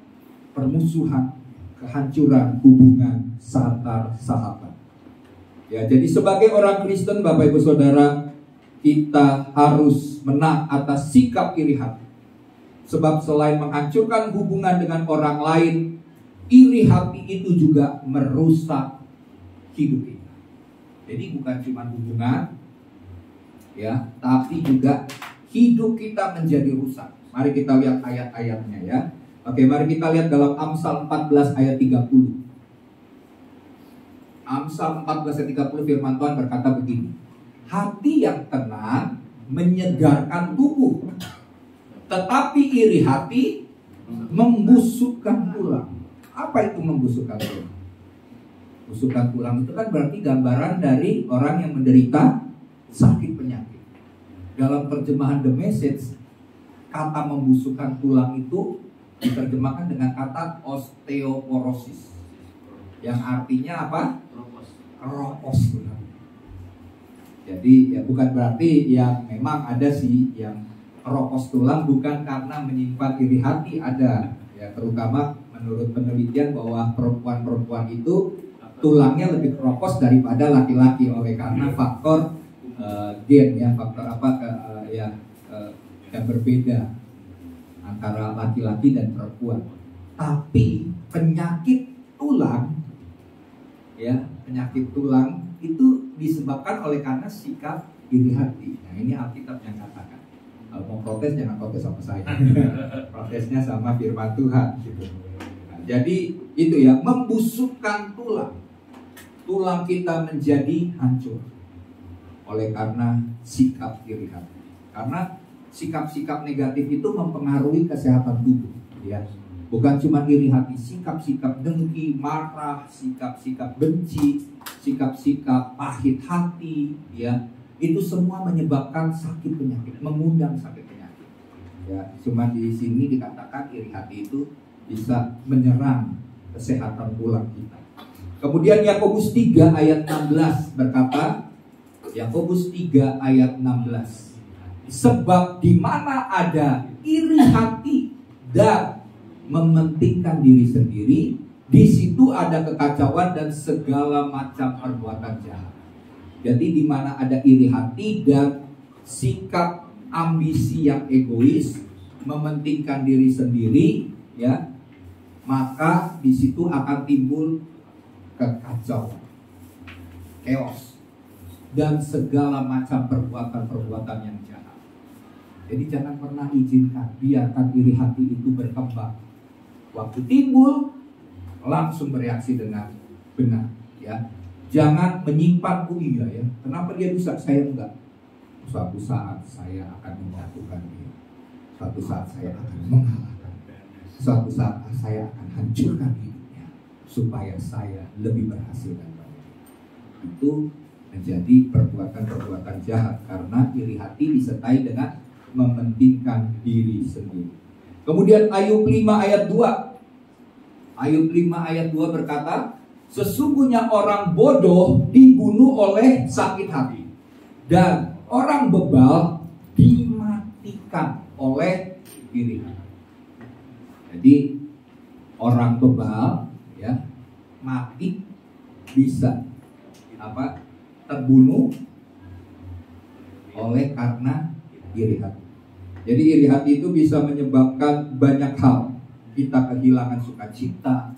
permusuhan, kehancuran hubungan antar sahabat. Ya, jadi sebagai orang Kristen, Bapak Ibu Saudara, kita harus menang atas sikap iri hati. Sebab selain menghancurkan hubungan dengan orang lain, iri hati itu juga merusak hidup kita. Jadi bukan cuma hubungan, ya, tapi juga hidup kita menjadi rusak. Mari kita lihat ayat-ayatnya ya. Oke, mari kita lihat dalam Amsal 14 ayat 30. Amsal 14 ayat 30 firman Tuhan berkata begini. Hati yang tenang menyegarkan tubuh, tetapi iri hati membusukkan tulang. Apa itu membusukkan tulang? Busukkan tulang itu kan berarti gambaran dari orang yang menderita sakit penyakit. Dalam terjemahan The Message, kata membusukkan tulang itu diterjemahkan dengan kata osteoporosis, yang artinya apa? Keropos tulang. Jadi ya bukan berarti yang memang ada sih yang keropos tulang bukan karena menyimpan iri hati, ada ya, terutama menurut penelitian bahwa perempuan-perempuan itu tulangnya lebih keropos daripada laki-laki oleh karena faktor gen ya, faktor apa yang berbeda antara laki-laki dan perempuan. Tapi penyakit tulang ya, penyakit tulang itu disebabkan oleh karena sikap iri hati. Nah, ini Alkitab yang katakan. Kalau mau protes jangan protes sama saya. Protesnya sama firman Tuhan gitu. Nah, jadi itu ya, membusukkan tulang. Tulang kita menjadi hancur oleh karena sikap iri hati. Karena sikap-sikap negatif itu mempengaruhi kesehatan tubuh ya. Bukan cuma iri hati, sikap-sikap dengki, marah, sikap-sikap benci, sikap-sikap pahit hati ya. Itu semua menyebabkan sakit penyakit, mengundang sakit penyakit. Ya, cuma di sini dikatakan iri hati itu bisa menyerang kesehatan tulang kita. Kemudian Yakobus 3 ayat 16 berkata, Yakobus 3 ayat 16. Sebab di mana ada iri hati dan mementingkan diri sendiri, di situ ada kekacauan dan segala macam perbuatan jahat. Jadi di mana ada iri hati dan sikap ambisi yang egois, mementingkan diri sendiri, ya, maka di situ akan timbul kekacauan, chaos, dan segala macam perbuatan-perbuatan yang jahat. Jadi jangan pernah izinkan, biarkan iri hati itu berkembang. Waktu timbul, langsung bereaksi dengan benar, ya. Jangan menyimpan, oh iya ya, kenapa dia bisa, saya enggak. Suatu saat saya akan menjatuhkan dia. Suatu saat saya akan mengalahkan. Suatu saat saya akan hancurkan hidupnya supaya saya lebih berhasil daripada dia. Itu menjadi perbuatan-perbuatan jahat karena iri hati disertai dengan mementingkan diri sendiri. Kemudian Ayub 5 ayat 2. Ayub 5 ayat 2 berkata, sesungguhnya orang bodoh dibunuh oleh sakit hati, dan orang bebal dimatikan oleh iri hati. Jadi orang bebal, ya, mati bisa terbunuh oleh karena iri hati. Jadi iri hati itu bisa menyebabkan banyak hal. Kita kehilangan sukacita,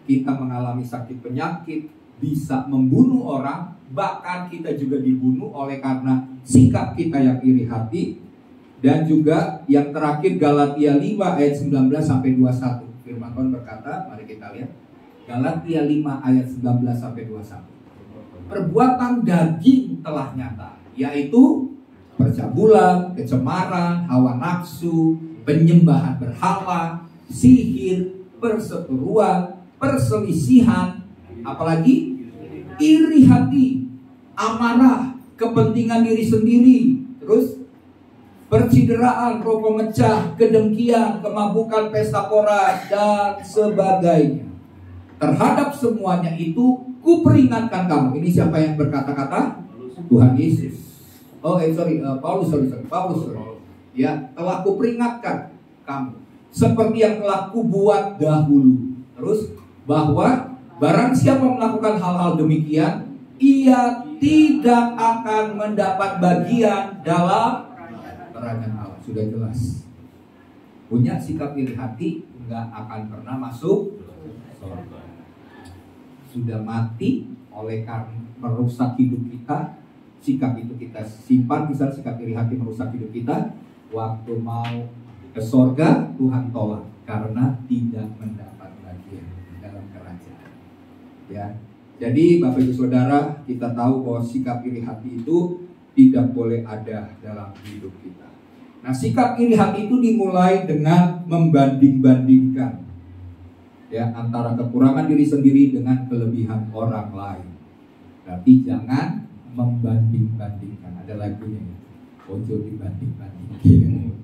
kita mengalami sakit penyakit, bisa membunuh orang, bahkan kita juga dibunuh oleh karena sikap kita yang iri hati. Dan juga yang terakhir Galatia 5 ayat 19 sampai 21. Firman Tuhan berkata, mari kita lihat. Galatia 5 ayat 19 sampai 21. Perbuatan daging telah nyata, yaitu percabulan, kecemaran, hawa nafsu, penyembahan berhala, sihir, perseteruan, perselisihan, apalagi iri hati, amarah, kepentingan diri sendiri, terus percideraan, roh pemecah, kedengkian, kemabukan, pesta pora, dan sebagainya. Terhadap semuanya itu kuperingatkan kamu. Ini siapa yang berkata-kata? Tuhan Yesus. Paulus. Ya, telah kuperingatkan kamu seperti yang telah kubuat dahulu. Terus bahwa barang siapa melakukan hal-hal demikian, ia tidak akan mendapat bagian dalam kerajaan Allah. Sudah jelas. Punya sikap iri hati nggak akan pernah masuk surga. Sudah mati oleh karena merusak hidup kita. Sikap itu kita simpan, misal sikap iri hati merusak hidup kita. Waktu mau ke surga, Tuhan tolak karena tidak mendapat bagian dalam kerajaan. Ya, jadi Bapak Ibu Saudara, kita tahu bahwa sikap iri hati itu tidak boleh ada dalam hidup kita. Nah, sikap iri hati itu dimulai dengan membanding-bandingkan, ya, antara kekurangan diri sendiri dengan kelebihan orang lain. Berarti jangan membanding-bandingkan. Ada lagunya ya, ojo dibanding-bandingkan.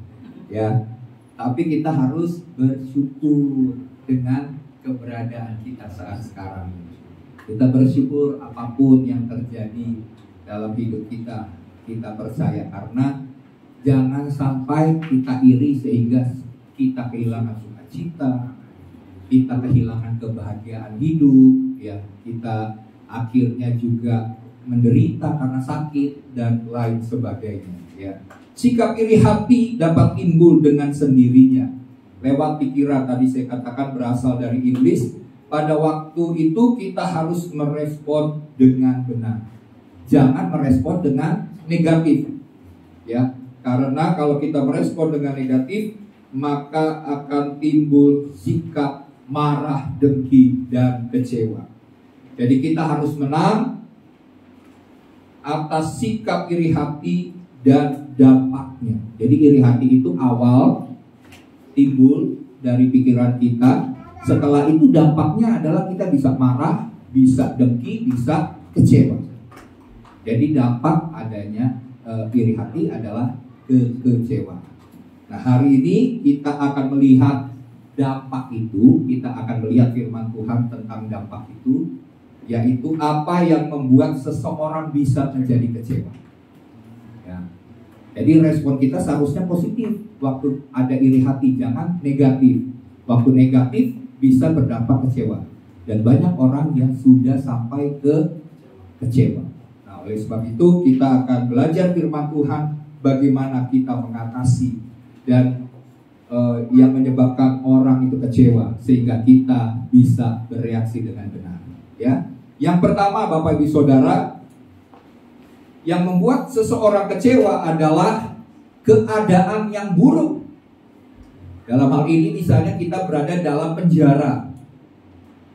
Ya, tapi kita harus bersyukur dengan keberadaan kita saat sekarang ini. Kita bersyukur apapun yang terjadi dalam hidup kita. Kita percaya karena jangan sampai kita iri sehingga kita kehilangan sukacita, kita kehilangan kebahagiaan hidup, ya, kita akhirnya juga menderita karena sakit dan lain sebagainya, ya. Sikap iri hati dapat timbul dengan sendirinya lewat pikiran, tadi saya katakan berasal dari iblis. Pada waktu itu kita harus merespon dengan benar. Jangan merespon dengan negatif, ya. Karena kalau kita merespon dengan negatif, maka akan timbul sikap marah, dengki, dan kecewa. Jadi kita harus menang atas sikap iri hati dan dampaknya. Jadi iri hati itu awal timbul dari pikiran kita. Setelah itu dampaknya adalah kita bisa marah, bisa dengki, bisa kecewa. Jadi dampak adanya iri hati adalah kekecewaan. Nah, hari ini kita akan melihat dampak itu. Kita akan melihat firman Tuhan tentang dampak itu, yaitu apa yang membuat seseorang bisa menjadi kecewa. Ya. Jadi respon kita seharusnya positif. Waktu ada iri hati, jangan negatif. Waktu negatif bisa berdampak kecewa. Dan banyak orang yang sudah sampai ke kecewa. Nah, oleh sebab itu kita akan belajar firman Tuhan, bagaimana kita mengatasi dan yang menyebabkan orang itu kecewa sehingga kita bisa bereaksi dengan benar. Ya, yang pertama Bapak Ibu Saudara, yang membuat seseorang kecewa adalah keadaan yang buruk. Dalam hal ini misalnya kita berada dalam penjara,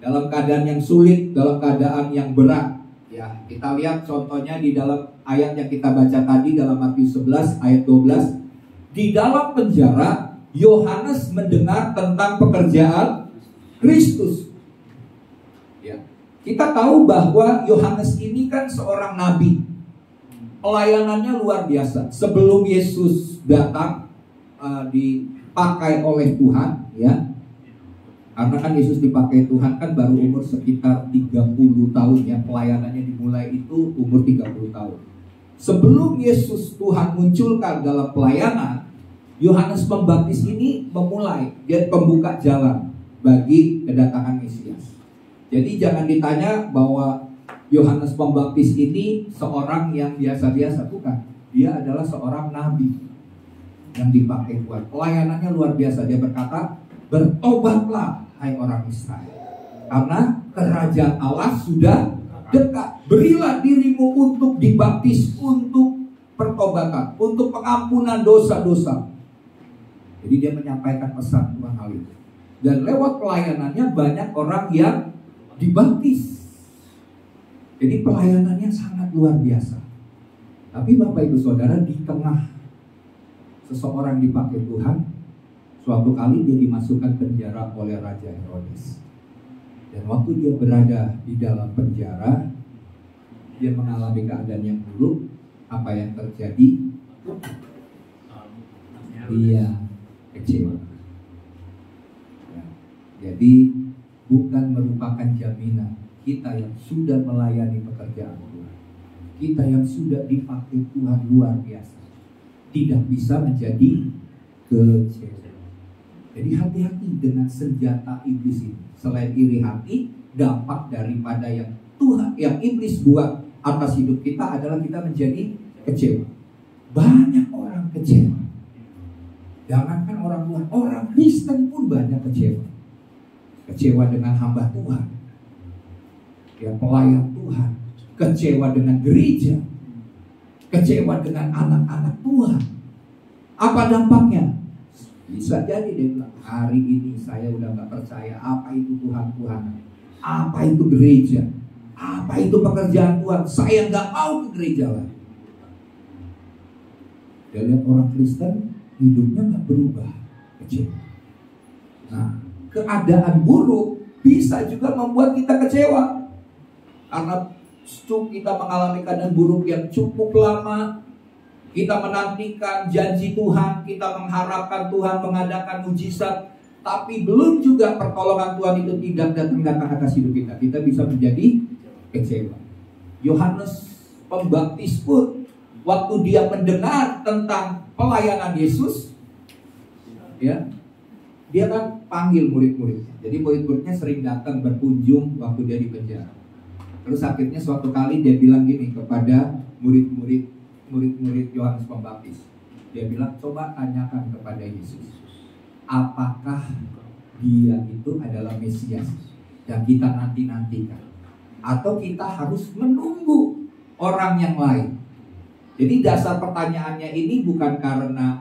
dalam keadaan yang sulit, dalam keadaan yang berat. Ya, kita lihat contohnya di dalam ayat yang kita baca tadi dalam Matius 11 ayat 12. Di dalam penjara Yohanes mendengar tentang pekerjaan Kristus. Ya, kita tahu bahwa Yohanes ini kan seorang nabi. Pelayanannya luar biasa. Sebelum Yesus datang dipakai oleh Tuhan, ya. Karena kan Yesus dipakai Tuhan kan baru umur sekitar 30 tahun ya. Pelayanannya dimulai itu umur 30 tahun. Sebelum Yesus Tuhan munculkan dalam pelayanan, Yohanes Pembaptis ini memulai, dia pembuka jalan bagi kedatangan Mesias. Jadi jangan ditanya bahwa Yohanes Pembaptis ini seorang yang biasa-biasa, bukan. Dia adalah seorang nabi yang dipakai Tuhan. Pelayanannya luar biasa. Dia berkata, bertobatlah hai orang Israel, karena kerajaan Allah sudah dekat. Berilah dirimu untuk dibaptis untuk pertobatan, untuk pengampunan dosa-dosa. Jadi dia menyampaikan pesan Tuhan hal itu. Dan lewat pelayanannya banyak orang yang dibaptis. Jadi pelayanannya sangat luar biasa. Tapi Bapak Ibu Saudara, di tengah seseorang dipakai Tuhan, suatu kali dia dimasukkan penjara oleh Raja Herodes. Dan waktu dia berada di dalam penjara, dia mengalami keadaan yang buruk. Apa yang terjadi? Dia kecewa. Ya, jadi bukan merupakan jaminan kita yang sudah melayani pekerjaan Tuhan, kita yang sudah dipakai Tuhan luar biasa, tidak bisa menjadi kecewa. Jadi hati-hati dengan senjata iblis ini. Selain iri hati, dampak daripada yang Tuhan, yang iblis buat atas hidup kita adalah kita menjadi kecewa. Banyak orang kecewa. Jangankan orang Tuhan, orang Kristen pun banyak kecewa. Kecewa dengan hamba Tuhan, ya, pelayan Tuhan. Kecewa dengan gereja. Kecewa dengan anak-anak Tuhan. Apa dampaknya? Bisa jadi dia bilang, hari ini saya udah gak percaya. Apa itu Tuhan-Tuhan? Apa itu gereja? Apa itu pekerjaan Tuhan? Saya gak mau ke gereja lagi. Dia lihat orang Kristen hidupnya gak berubah, kecewa. Nah, keadaan buruk bisa juga membuat kita kecewa. Karena kita mengalami keadaan buruk yang cukup lama. Kita menantikan janji Tuhan, kita mengharapkan Tuhan mengadakan mujizat, tapi belum juga pertolongan Tuhan itu tidak datang atas hidup kita. Kita bisa menjadi kecewa. Yohanes Pembaptis pun waktu dia mendengar tentang pelayanan Yesus, ya, dia kan panggil murid-muridnya. Jadi murid-muridnya sering datang berkunjung waktu dia di penjara. Terus akhirnya suatu kali dia bilang gini kepada murid-murid Yohanes Pembaptis. Dia bilang, coba tanyakan kepada Yesus, apakah dia itu adalah Mesias yang kita nanti-nantikan, atau kita harus menunggu orang yang lain. Jadi dasar pertanyaannya ini bukan karena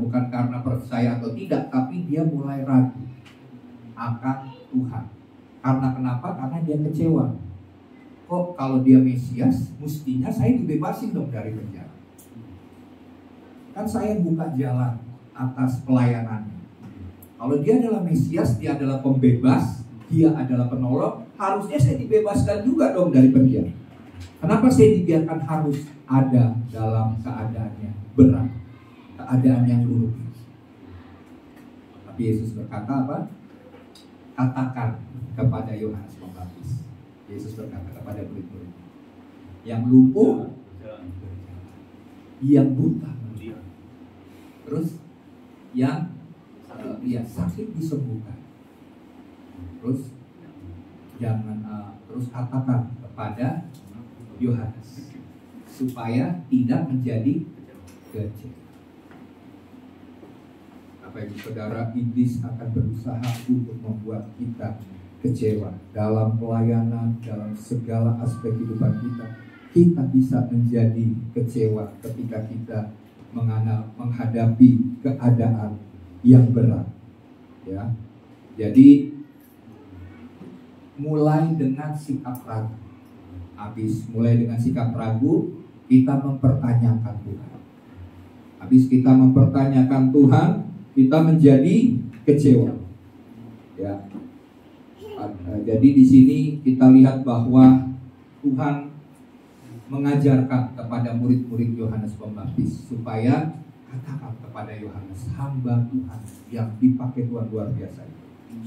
bukan karena percaya atau tidak, tapi dia mulai ragu akan Tuhan. Karena kenapa? Karena dia kecewa. Kok kalau dia Mesias, mestinya saya dibebasin dong dari penjara. Kan saya buka jalan atas pelayanannya. Kalau dia adalah Mesias, dia adalah pembebas, dia adalah penolong, harusnya saya dibebaskan juga dong dari penjara. Kenapa saya dibiarkan harus ada dalam keadaannya berat, keadaan yang buruk? Tapi Yesus berkata apa? Katakan kepada Yohanes Pembaptis. Yesus berkata kepada murid-murid, yang lumpuh Yang buta melihat. Terus yang sakit disembuhkan. Terus jangan terus katakan kepada Yohanes supaya tidak menjadi kecewa. Bapak Ibu Saudara, iblis akan berusaha untuk membuat kita kecewa dalam pelayanan, dalam segala aspek kehidupan kita. Kita bisa menjadi kecewa ketika kita menghadapi keadaan yang berat. Ya, jadi mulai dengan sikap ragu. Habis mulai dengan sikap ragu, kita mempertanyakan Tuhan. Habis kita mempertanyakan Tuhan, kita menjadi kecewa. Ya. Jadi di sini kita lihat bahwa Tuhan mengajarkan kepada murid-murid Yohanes Pembaptis supaya katakan kepada Yohanes, hamba Tuhan yang dipakai Tuhan luar biasa,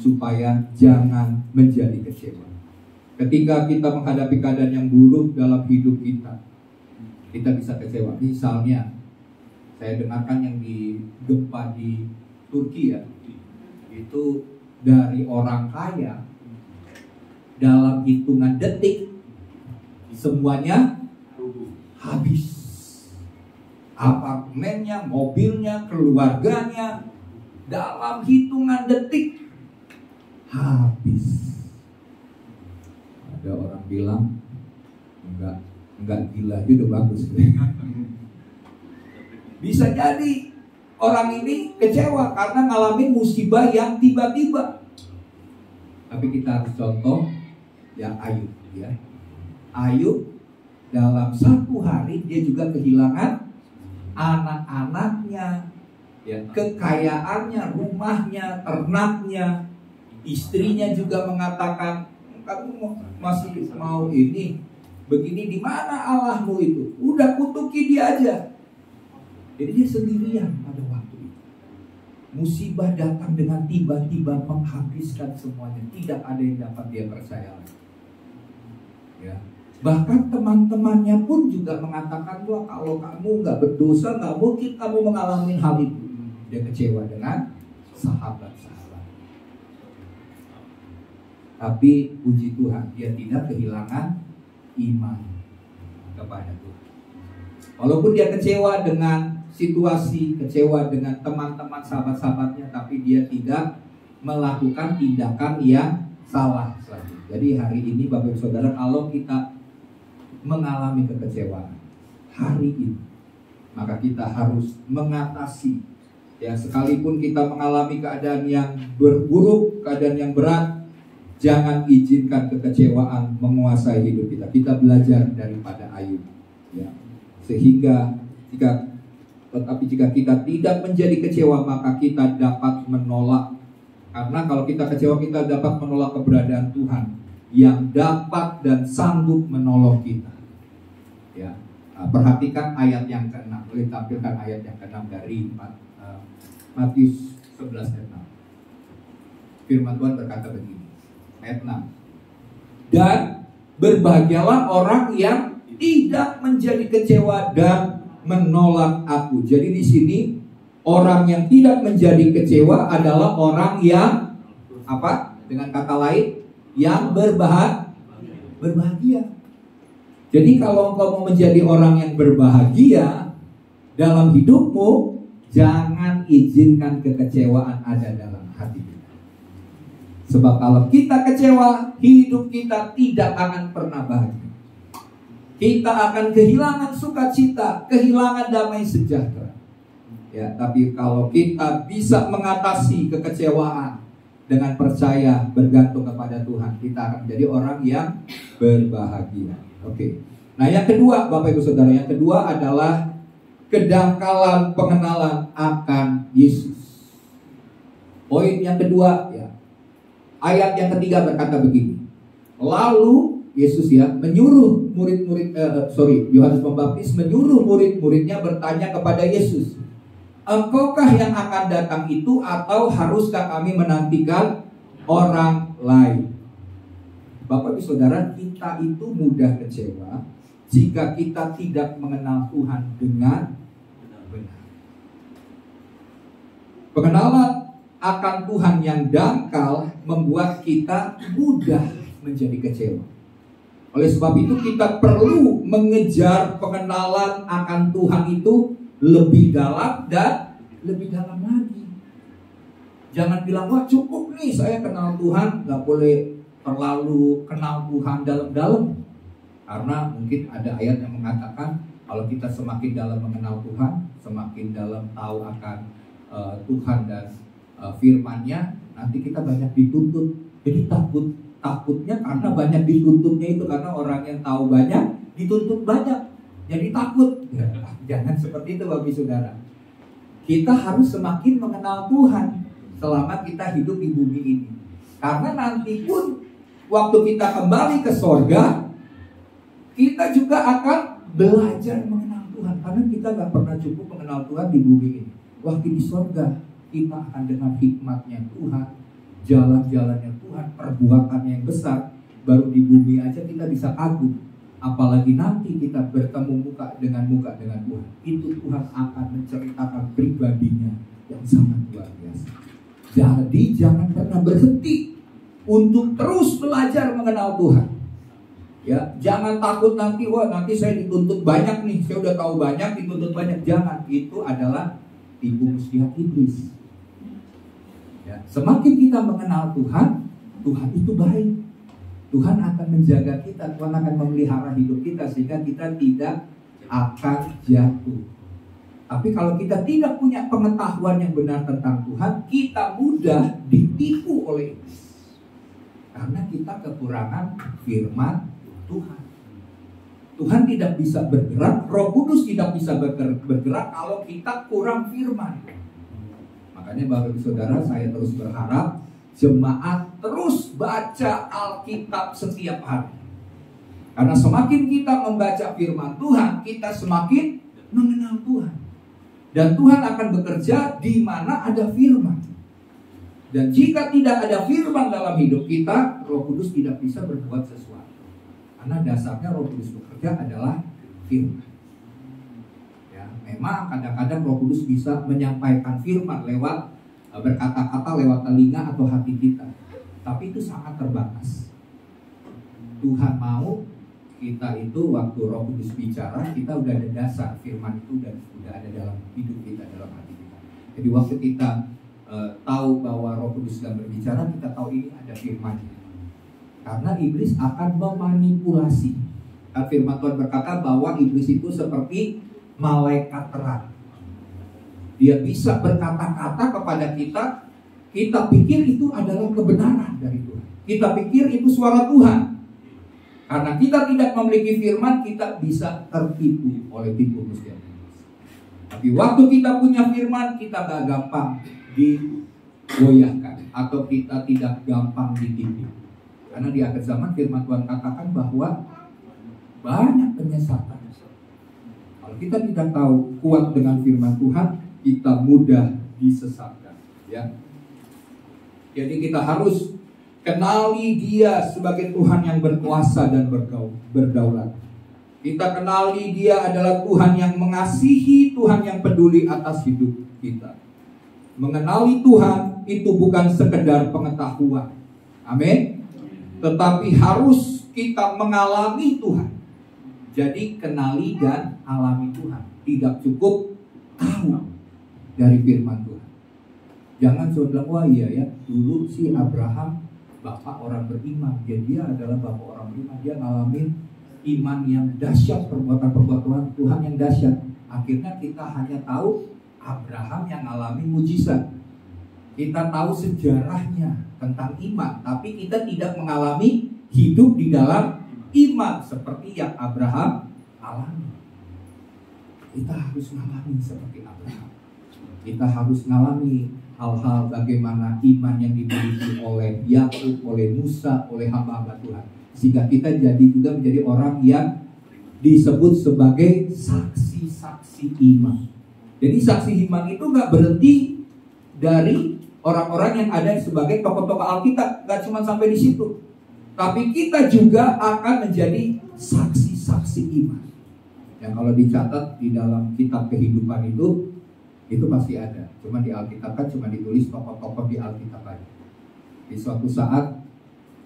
supaya jangan menjadi kecewa. Ketika kita menghadapi keadaan yang buruk dalam hidup kita, kita bisa kecewa. Misalnya, saya dengarkan yang di gempa di Turki ya, itu dari orang kaya dalam hitungan detik semuanya habis. Apartemennya, mobilnya, keluarganya dalam hitungan detik habis. Ada orang bilang enggak gila itu udah bagus. Bisa jadi orang ini kecewa karena ngalamin musibah yang tiba-tiba. Tapi kita harus contoh ya Ayub ya. Ayub dalam 1 hari dia juga kehilangan anak-anaknya, ya, kekayaannya, rumahnya, ternaknya. Istrinya juga mengatakan, kamu masih mau ini begini, di mana Allahmu itu? Udah kutuki dia aja. Jadi dia sendirian pada waktu itu. Musibah datang dengan tiba-tiba menghabiskan semuanya. Tidak ada yang dapat dia percaya. Ya. Bahkan teman-temannya pun juga mengatakan, wah kalau kamu nggak berdosa, nggak mungkin kamu mengalami hal itu. Dia kecewa dengan sahabat-sahabat. Tapi puji Tuhan, dia tidak kehilangan iman kepada Tuhan. Walaupun dia kecewa dengan situasi, kecewa dengan teman-teman sahabat-sahabatnya, tapi dia tidak melakukan tindakan yang salah lagi. Jadi hari ini Bapak Ibu Saudara, kalau kita mengalami kekecewaan hari ini, maka kita harus mengatasi. Ya, sekalipun kita mengalami keadaan yang buruk, keadaan yang berat, jangan izinkan kekecewaan menguasai hidup kita. Kita belajar daripada Ayub. Ya. Sehingga jika kita tidak menjadi kecewa, maka kita dapat menolak. Karena kalau kita kecewa, kita dapat menolak keberadaan Tuhan yang dapat dan sanggup menolong kita. Ya, perhatikan ayat yang ke-6. Boleh tampilkan ayat yang ke-6 dari Matius 11 ayat 6. Firman Tuhan berkata begini, ayat 6. Dan berbahagialah orang yang tidak menjadi kecewa dan menolak aku. Jadi di sini orang yang tidak menjadi kecewa adalah orang yang apa? Dengan kata lain, yang berbahagia. Jadi kalau engkau mau menjadi orang yang berbahagia dalam hidupmu, jangan izinkan kekecewaan ada dalam hati kita. Sebab kalau kita kecewa, hidup kita tidak akan pernah bahagia. Kita akan kehilangan sukacita, kehilangan damai sejahtera. Ya, tapi kalau kita bisa mengatasi kekecewaan dengan percaya bergantung kepada Tuhan, kita akan menjadi orang yang berbahagia. Oke. Nah, yang kedua, Bapak Ibu Saudara, yang kedua adalah kedangkalan pengenalan akan Yesus. Poin yang kedua, ya. Ayat yang ketiga berkata begini. Lalu Yesus menyuruh Yohanes Pembaptis menyuruh murid-muridnya bertanya kepada Yesus, engkaukah yang akan datang itu, atau haruskah kami menantikan orang lain? Bapak Ibu Saudara, kita itu mudah kecewa jika kita tidak mengenal Tuhan dengan benar. Pengenalan akan Tuhan yang dangkal membuat kita mudah menjadi kecewa. Oleh sebab itu kita perlu mengejar pengenalan akan Tuhan itu lebih dalam dan lebih dalam lagi. Jangan bilang, wah cukup nih saya kenal Tuhan, gak boleh terlalu kenal Tuhan dalam-dalam. Karena mungkin ada ayat yang mengatakan kalau kita semakin dalam mengenal Tuhan, semakin dalam tahu akan Tuhan dan firman-Nya, nanti kita banyak dituntut. Jadi takutnya karena banyak dituntutnya itu, karena orang yang tahu banyak dituntut banyak, jadi takut. Ya, jangan seperti itu Bapak Saudara. Kita harus semakin mengenal Tuhan selama kita hidup di bumi ini. Karena nanti pun waktu kita kembali ke sorga, kita juga akan belajar mengenal Tuhan. Karena kita gak pernah cukup mengenal Tuhan di bumi ini. Waktu di sorga kita akan dengar hikmatnya Tuhan, jalan-jalannya Tuhan, perbuatannya yang besar. Baru di bumi aja kita bisa kagum, apalagi nanti kita bertemu muka dengan Tuhan. Itu Tuhan akan menceritakan pribadinya yang sangat luar biasa. Jadi jangan pernah berhenti untuk terus belajar mengenal Tuhan. Ya, jangan takut nanti, wah nanti saya dituntut banyak nih, saya udah tahu banyak, dituntut banyak. Jangan, itu adalah tipu muslihat iblis. Ya, semakin kita mengenal Tuhan, Tuhan itu baik. Tuhan akan menjaga kita, Tuhan akan memelihara hidup kita sehingga kita tidak akan jatuh. Tapi kalau kita tidak punya pengetahuan yang benar tentang Tuhan, kita mudah ditipu oleh iblis. Karena kita kekurangan firman Tuhan. Tuhan tidak bisa bergerak, Roh Kudus tidak bisa bergerak kalau kita kurang firman. Makanya Bapak Ibu Saudara, saya terus berharap jemaat terus baca Alkitab setiap hari. Karena semakin kita membaca firman Tuhan, kita semakin mengenal Tuhan. Dan Tuhan akan bekerja di mana ada firman. Dan jika tidak ada firman dalam hidup kita, Roh Kudus tidak bisa berbuat sesuatu. Karena dasarnya Roh Kudus bekerja adalah firman. Ya, memang kadang-kadang Roh Kudus bisa menyampaikan firman lewat berkata-kata lewat telinga atau hati kita. Tapi itu sangat terbatas. Tuhan mau kita itu waktu Roh Kudus bicara, kita udah ada dasar firman itu dan udah ada dalam hidup kita, dalam hati kita. Jadi waktu kita tahu bahwa Roh Kudus sedang berbicara, kita tahu ini ada firman. Karena iblis akan memanipulasi. Firman Tuhan berkata bahwa iblis itu seperti malaikat terang. Dia bisa berkata-kata kepada kita, kita pikir itu adalah kebenaran dari Tuhan. Kita pikir itu suara Tuhan. Karena kita tidak memiliki firman, kita bisa tertipu oleh tipu muslihat. Tapi waktu kita punya firman, kita gak gampang digoyahkan atau kita tidak gampang ditipu. Karena di akhir zaman firman Tuhan katakan bahwa banyak penyesatan. Kalau kita tidak tahu kuat dengan firman Tuhan, kita mudah disesatkan. Ya. Jadi kita harus kenali Dia sebagai Tuhan yang berkuasa dan berdaulat. Kita kenali Dia adalah Tuhan yang mengasihi, Tuhan yang peduli atas hidup kita. Mengenali Tuhan itu bukan sekedar pengetahuan. Amin. Tetapi harus kita mengalami Tuhan. Jadi kenali dan alami Tuhan. Tidak cukup tahu dari firman Tuhan. Jangan cuma bilang, wah iya ya, dulu si Abraham bapak orang beriman. Dia adalah bapak orang beriman. Dia ngalamin iman yang dahsyat, perbuatan Tuhan yang dahsyat. Akhirnya kita hanya tahu Abraham yang ngalamin mujizat. Kita tahu sejarahnya tentang iman, tapi kita tidak mengalami hidup di dalam iman seperti yang Abraham alami. Kita harus mengalami seperti Abraham. Kita harus mengalami hal-hal bagaimana iman yang dimiliki oleh Yakub, oleh Musa, oleh hamba-hamba Tuhan. Sehingga kita jadi juga menjadi orang yang disebut sebagai saksi-saksi iman. Jadi saksi iman itu gak berhenti dari orang-orang yang ada sebagai tokoh-tokoh Alkitab. Gak cuma sampai di situ. Tapi kita juga akan menjadi saksi-saksi saksi iman. Yang kalau dicatat di dalam kitab kehidupan itu pasti ada. Cuma di Alkitab kan cuma ditulis tokoh-tokoh di Alkitab aja. Di suatu saat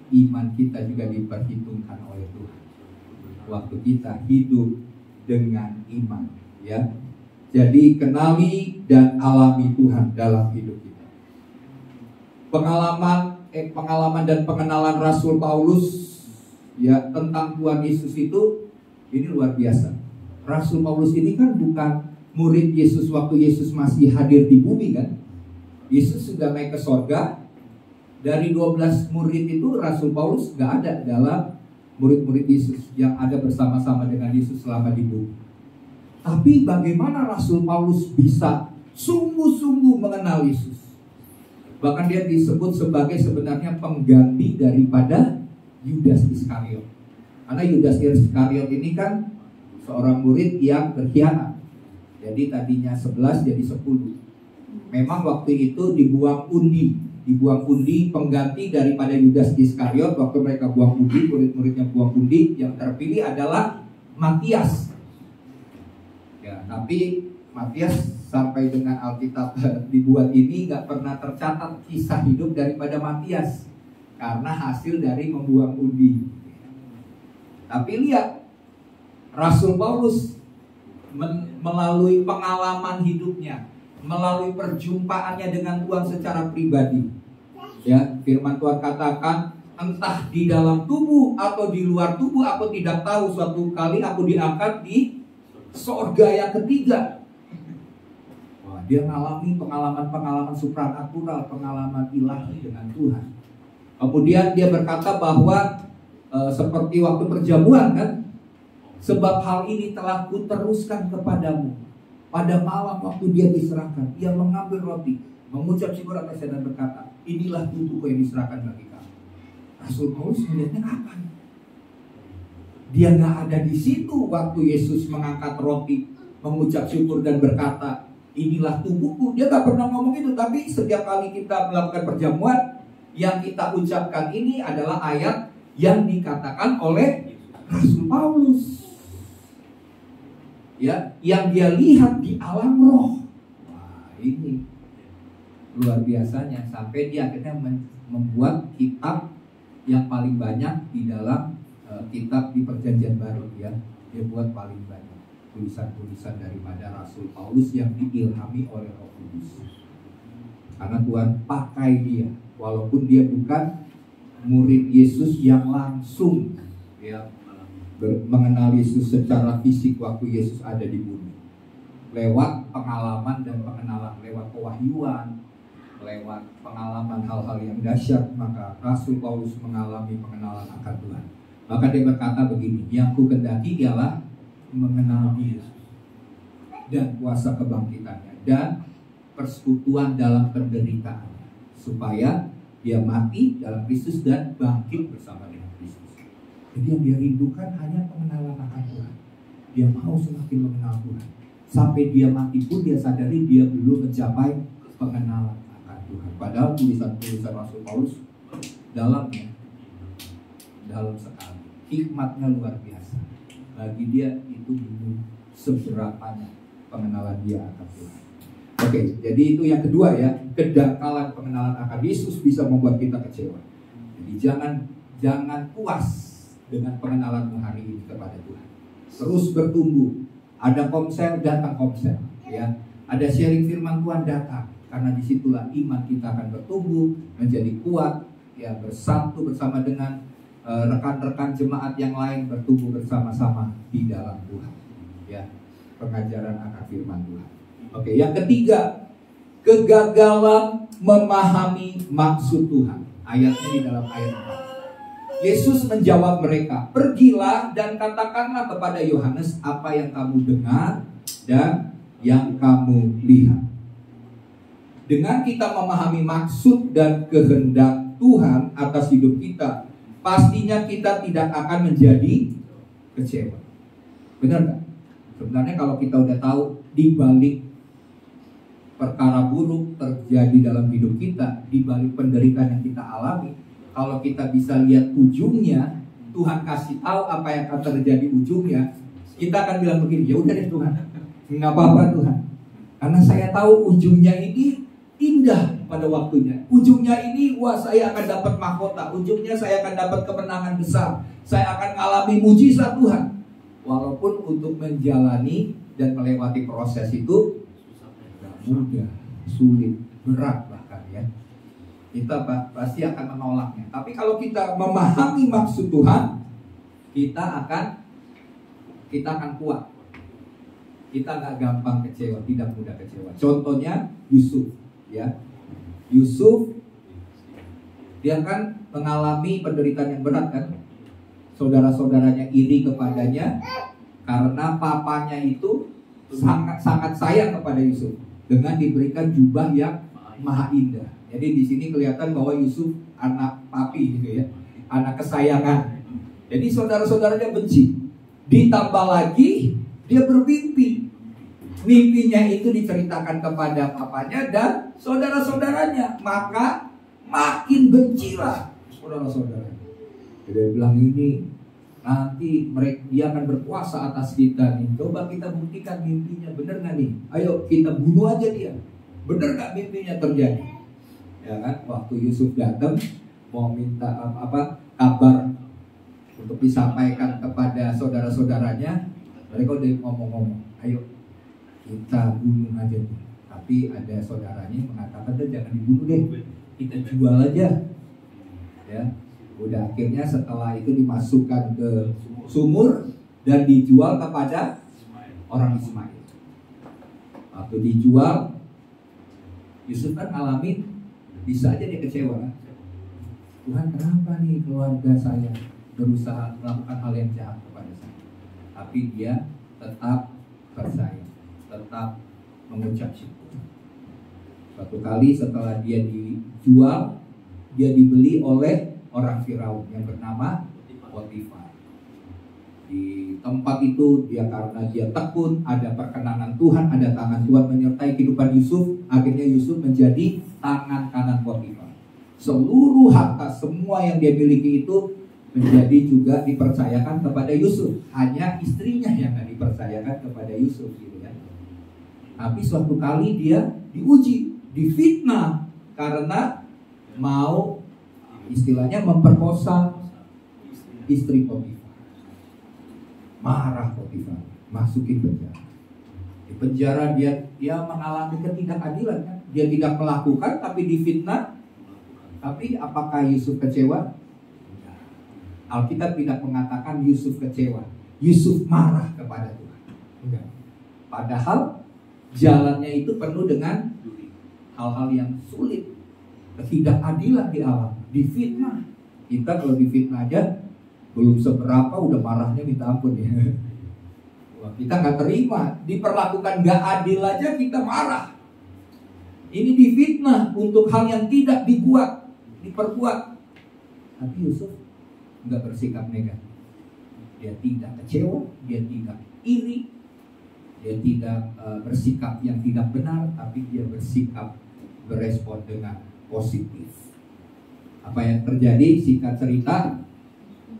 iman kita juga diperhitungkan oleh Tuhan. Waktu kita hidup dengan iman, ya. Jadi kenali dan alami Tuhan dalam hidup kita. Pengalaman dan pengenalan Rasul Paulus ya tentang Tuhan Yesus itu ini luar biasa. Rasul Paulus ini kan bukan murid Yesus waktu Yesus masih hadir di bumi kan. Yesus sudah naik ke sorga. Dari 12 murid itu Rasul Paulus gak ada dalam murid-murid Yesus yang ada bersama-sama dengan Yesus selama di bumi. Tapi bagaimana Rasul Paulus bisa sungguh-sungguh mengenal Yesus? Bahkan dia disebut sebagai sebenarnya pengganti daripada Yudas Iskariot. Karena Yudas Iskariot ini kan seorang murid yang berkhianat. Jadi tadinya 11 jadi 10. Memang waktu itu dibuang undi pengganti daripada Yudas Iskariot. Waktu mereka buang undi, murid-muridnya buang undi, yang terpilih adalah Matias. Ya, tapi Matias sampai dengan Alkitab dibuat ini nggak pernah tercatat kisah hidup daripada Matias karena hasil dari membuang undi. Tapi lihat, Rasul Paulus melalui pengalaman hidupnya, melalui perjumpaannya dengan Tuhan secara pribadi. Ya, firman Tuhan katakan, entah di dalam tubuh atau di luar tubuh, aku tidak tahu, suatu kali aku diangkat di sorga yang ketiga. Wah, dia mengalami pengalaman-pengalaman supranatural, pengalaman ilahi dengan Tuhan. Kemudian dia berkata bahwa seperti waktu perjamuan kan, sebab hal ini telah kuteruskan kepadamu. Pada malam waktu dia diserahkan, ia mengambil roti, mengucap syukur atas dan berkata, inilah tubuhku yang diserahkan bagi kamu. Rasul Paulus melihatnya kapan? Dia nggak ada di situ waktu Yesus mengangkat roti, mengucap syukur dan berkata, inilah tubuhku. Dia nggak pernah ngomong itu, tapi setiap kali kita melakukan perjamuan, yang kita ucapkan ini adalah ayat yang dikatakan oleh Rasul Paulus. Ya, yang dia lihat di alam roh. Wah, ini luar biasanya sampai dia akhirnya membuat kitab yang paling banyak di dalam kitab di Perjanjian Baru, ya. Dia buat paling banyak tulisan-tulisan daripada Rasul Paulus yang diilhami oleh Roh Kudus. Karena Tuhan pakai dia, walaupun dia bukan murid Yesus yang langsung, ya, mengenal Yesus secara fisik waktu Yesus ada di bumi. Lewat pengalaman dan pengenalan, lewat pewahyuan, lewat pengalaman hal-hal yang dahsyat, maka Rasul Paulus mengalami pengenalan akan Tuhan. Maka dia berkata begini, yang ku kendaki ialah mengenal Dia dan kuasa kebangkitannya dan persekutuan dalam penderitaannya, supaya dia mati dalam Kristus dan bangkit bersama dengan Kristus. Jadi yang dia rindukan hanya pengenalan akan Tuhan. Dia mau semakin mengenal Tuhan. Sampai dia mati pun dia sadari dia belum mencapai pengenalan akan Tuhan. Padahal tulisan-tulisan Rasul Paulus dalam sekali. Hikmatnya luar biasa. Bagi dia itu belum seberapanya pengenalan dia akan Tuhan. Oke, jadi itu yang kedua ya, kedangkalan pengenalan akan Yesus bisa membuat kita kecewa. Jadi jangan puas dengan pengenalanmu hari ini kepada Tuhan. Terus bertumbuh. Ada komsel, datang komsel, ya. Ada sharing firman Tuhan, datang. Karena disitulah iman kita akan bertumbuh, menjadi kuat, ya, bersatu bersama dengan rekan-rekan jemaat yang lain, bertumbuh bersama-sama di dalam Tuhan, ya. Pengajaran akan firman Tuhan. Oke, yang ketiga, kegagalan memahami maksud Tuhan. Ayatnya di dalam ayat 4. Yesus menjawab mereka, pergilah dan katakanlah kepada Yohanes apa yang kamu dengar dan yang kamu lihat. Dengan kita memahami maksud dan kehendak Tuhan atas hidup kita, pastinya kita tidak akan menjadi kecewa. Benar nggak? Sebenarnya kalau kita udah tahu di balik perkara buruk terjadi dalam hidup kita, di balik penderitaan yang kita alami, kalau kita bisa lihat ujungnya, Tuhan kasih tahu apa yang akan terjadi ujungnya, kita akan bilang begini, ya udah deh Tuhan, nggak apa-apa Tuhan, karena saya tahu ujungnya ini indah pada waktunya. Ujungnya ini, wah saya akan dapat mahkota. Ujungnya saya akan dapat kemenangan besar. Saya akan mengalami mujizat Tuhan. Walaupun untuk menjalani dan melewati proses itu mudah, sulit, berat bahkan ya. Kita pasti akan menolaknya. Tapi kalau kita memahami maksud Tuhan, kita akan kuat. Kita nggak gampang kecewa, tidak mudah kecewa. Contohnya Yusuf. Ya, Yusuf dia kan mengalami penderitaan yang berat kan. Saudara-saudaranya iri kepadanya karena papanya itu sangat sayang kepada Yusuf dengan diberikan jubah yang maha indah. Jadi di sini kelihatan bahwa Yusuf anak papi gitu ya, anak kesayangan. Jadi saudara-saudaranya benci. Ditambah lagi dia bermimpi. Mimpinya itu diceritakan kepada papanya dan saudara-saudaranya, maka makin bencilah saudara-saudara. Dia bilang ini nanti dia akan berkuasa atas kita nih. Coba kita buktikan mimpinya benar nggak nih? Ayo kita bunuh aja dia. Benar nggak mimpinya terjadi? Ya kan? Waktu Yusuf datang mau minta kabar untuk disampaikan kepada saudara-saudaranya, mereka udah ngomong-ngomong, ayo kita bunuh aja deh. Tapi ada saudaranya mengatakan jangan dibunuh deh, kita jual aja. Ya, udah akhirnya setelah itu dimasukkan ke sumur dan dijual kepada orang Ismail. Waktu dijual, Yusuf kan ngalamin, bisa aja dia kecewa. Tuhan, kenapa nih keluarga saya berusaha melakukan hal yang jahat kepada saya? Tapi dia tetap percaya, tetap mengucap syukur. Suatu kali setelah dia dijual, dia dibeli oleh orang Firaun yang bernama Potifar. Di tempat itu karena dia tekun, ada perkenanan Tuhan, ada tangan Tuhan menyertai kehidupan Yusuf. Akhirnya Yusuf menjadi tangan kanan Potifar. Seluruh harta semua yang dia miliki itu menjadi juga dipercayakan kepada Yusuf. Hanya istrinya yang tidak dipercayakan kepada Yusuf gitu kan. Tapi suatu kali dia diuji, difitnah karena mau istilahnya memperkosa istri Potifar. Marah Potifar, masukin penjara. Di penjara dia mengalami ketidakadilan kan. Dia tidak melakukan tapi difitnah. Tapi apakah Yusuf kecewa? Alkitab tidak mengatakan Yusuf kecewa. Yusuf marah kepada Tuhan. Enggak. Padahal jalannya itu penuh dengan hal-hal yang sulit, ketidakadilan di alam, difitnah. Kita kalau difitnah aja belum seberapa udah marahnya minta ampun ya. Wah, kita nggak terima, diperlakukan nggak adil aja kita marah. Ini difitnah untuk hal yang tidak diperbuat. Tapi Yusuf nggak bersikap negatif. Dia tidak kecewa, dia tidak iri, dia tidak bersikap yang tidak benar, tapi dia bersikap berespon dengan positif. Apa yang terjadi? Singkat cerita,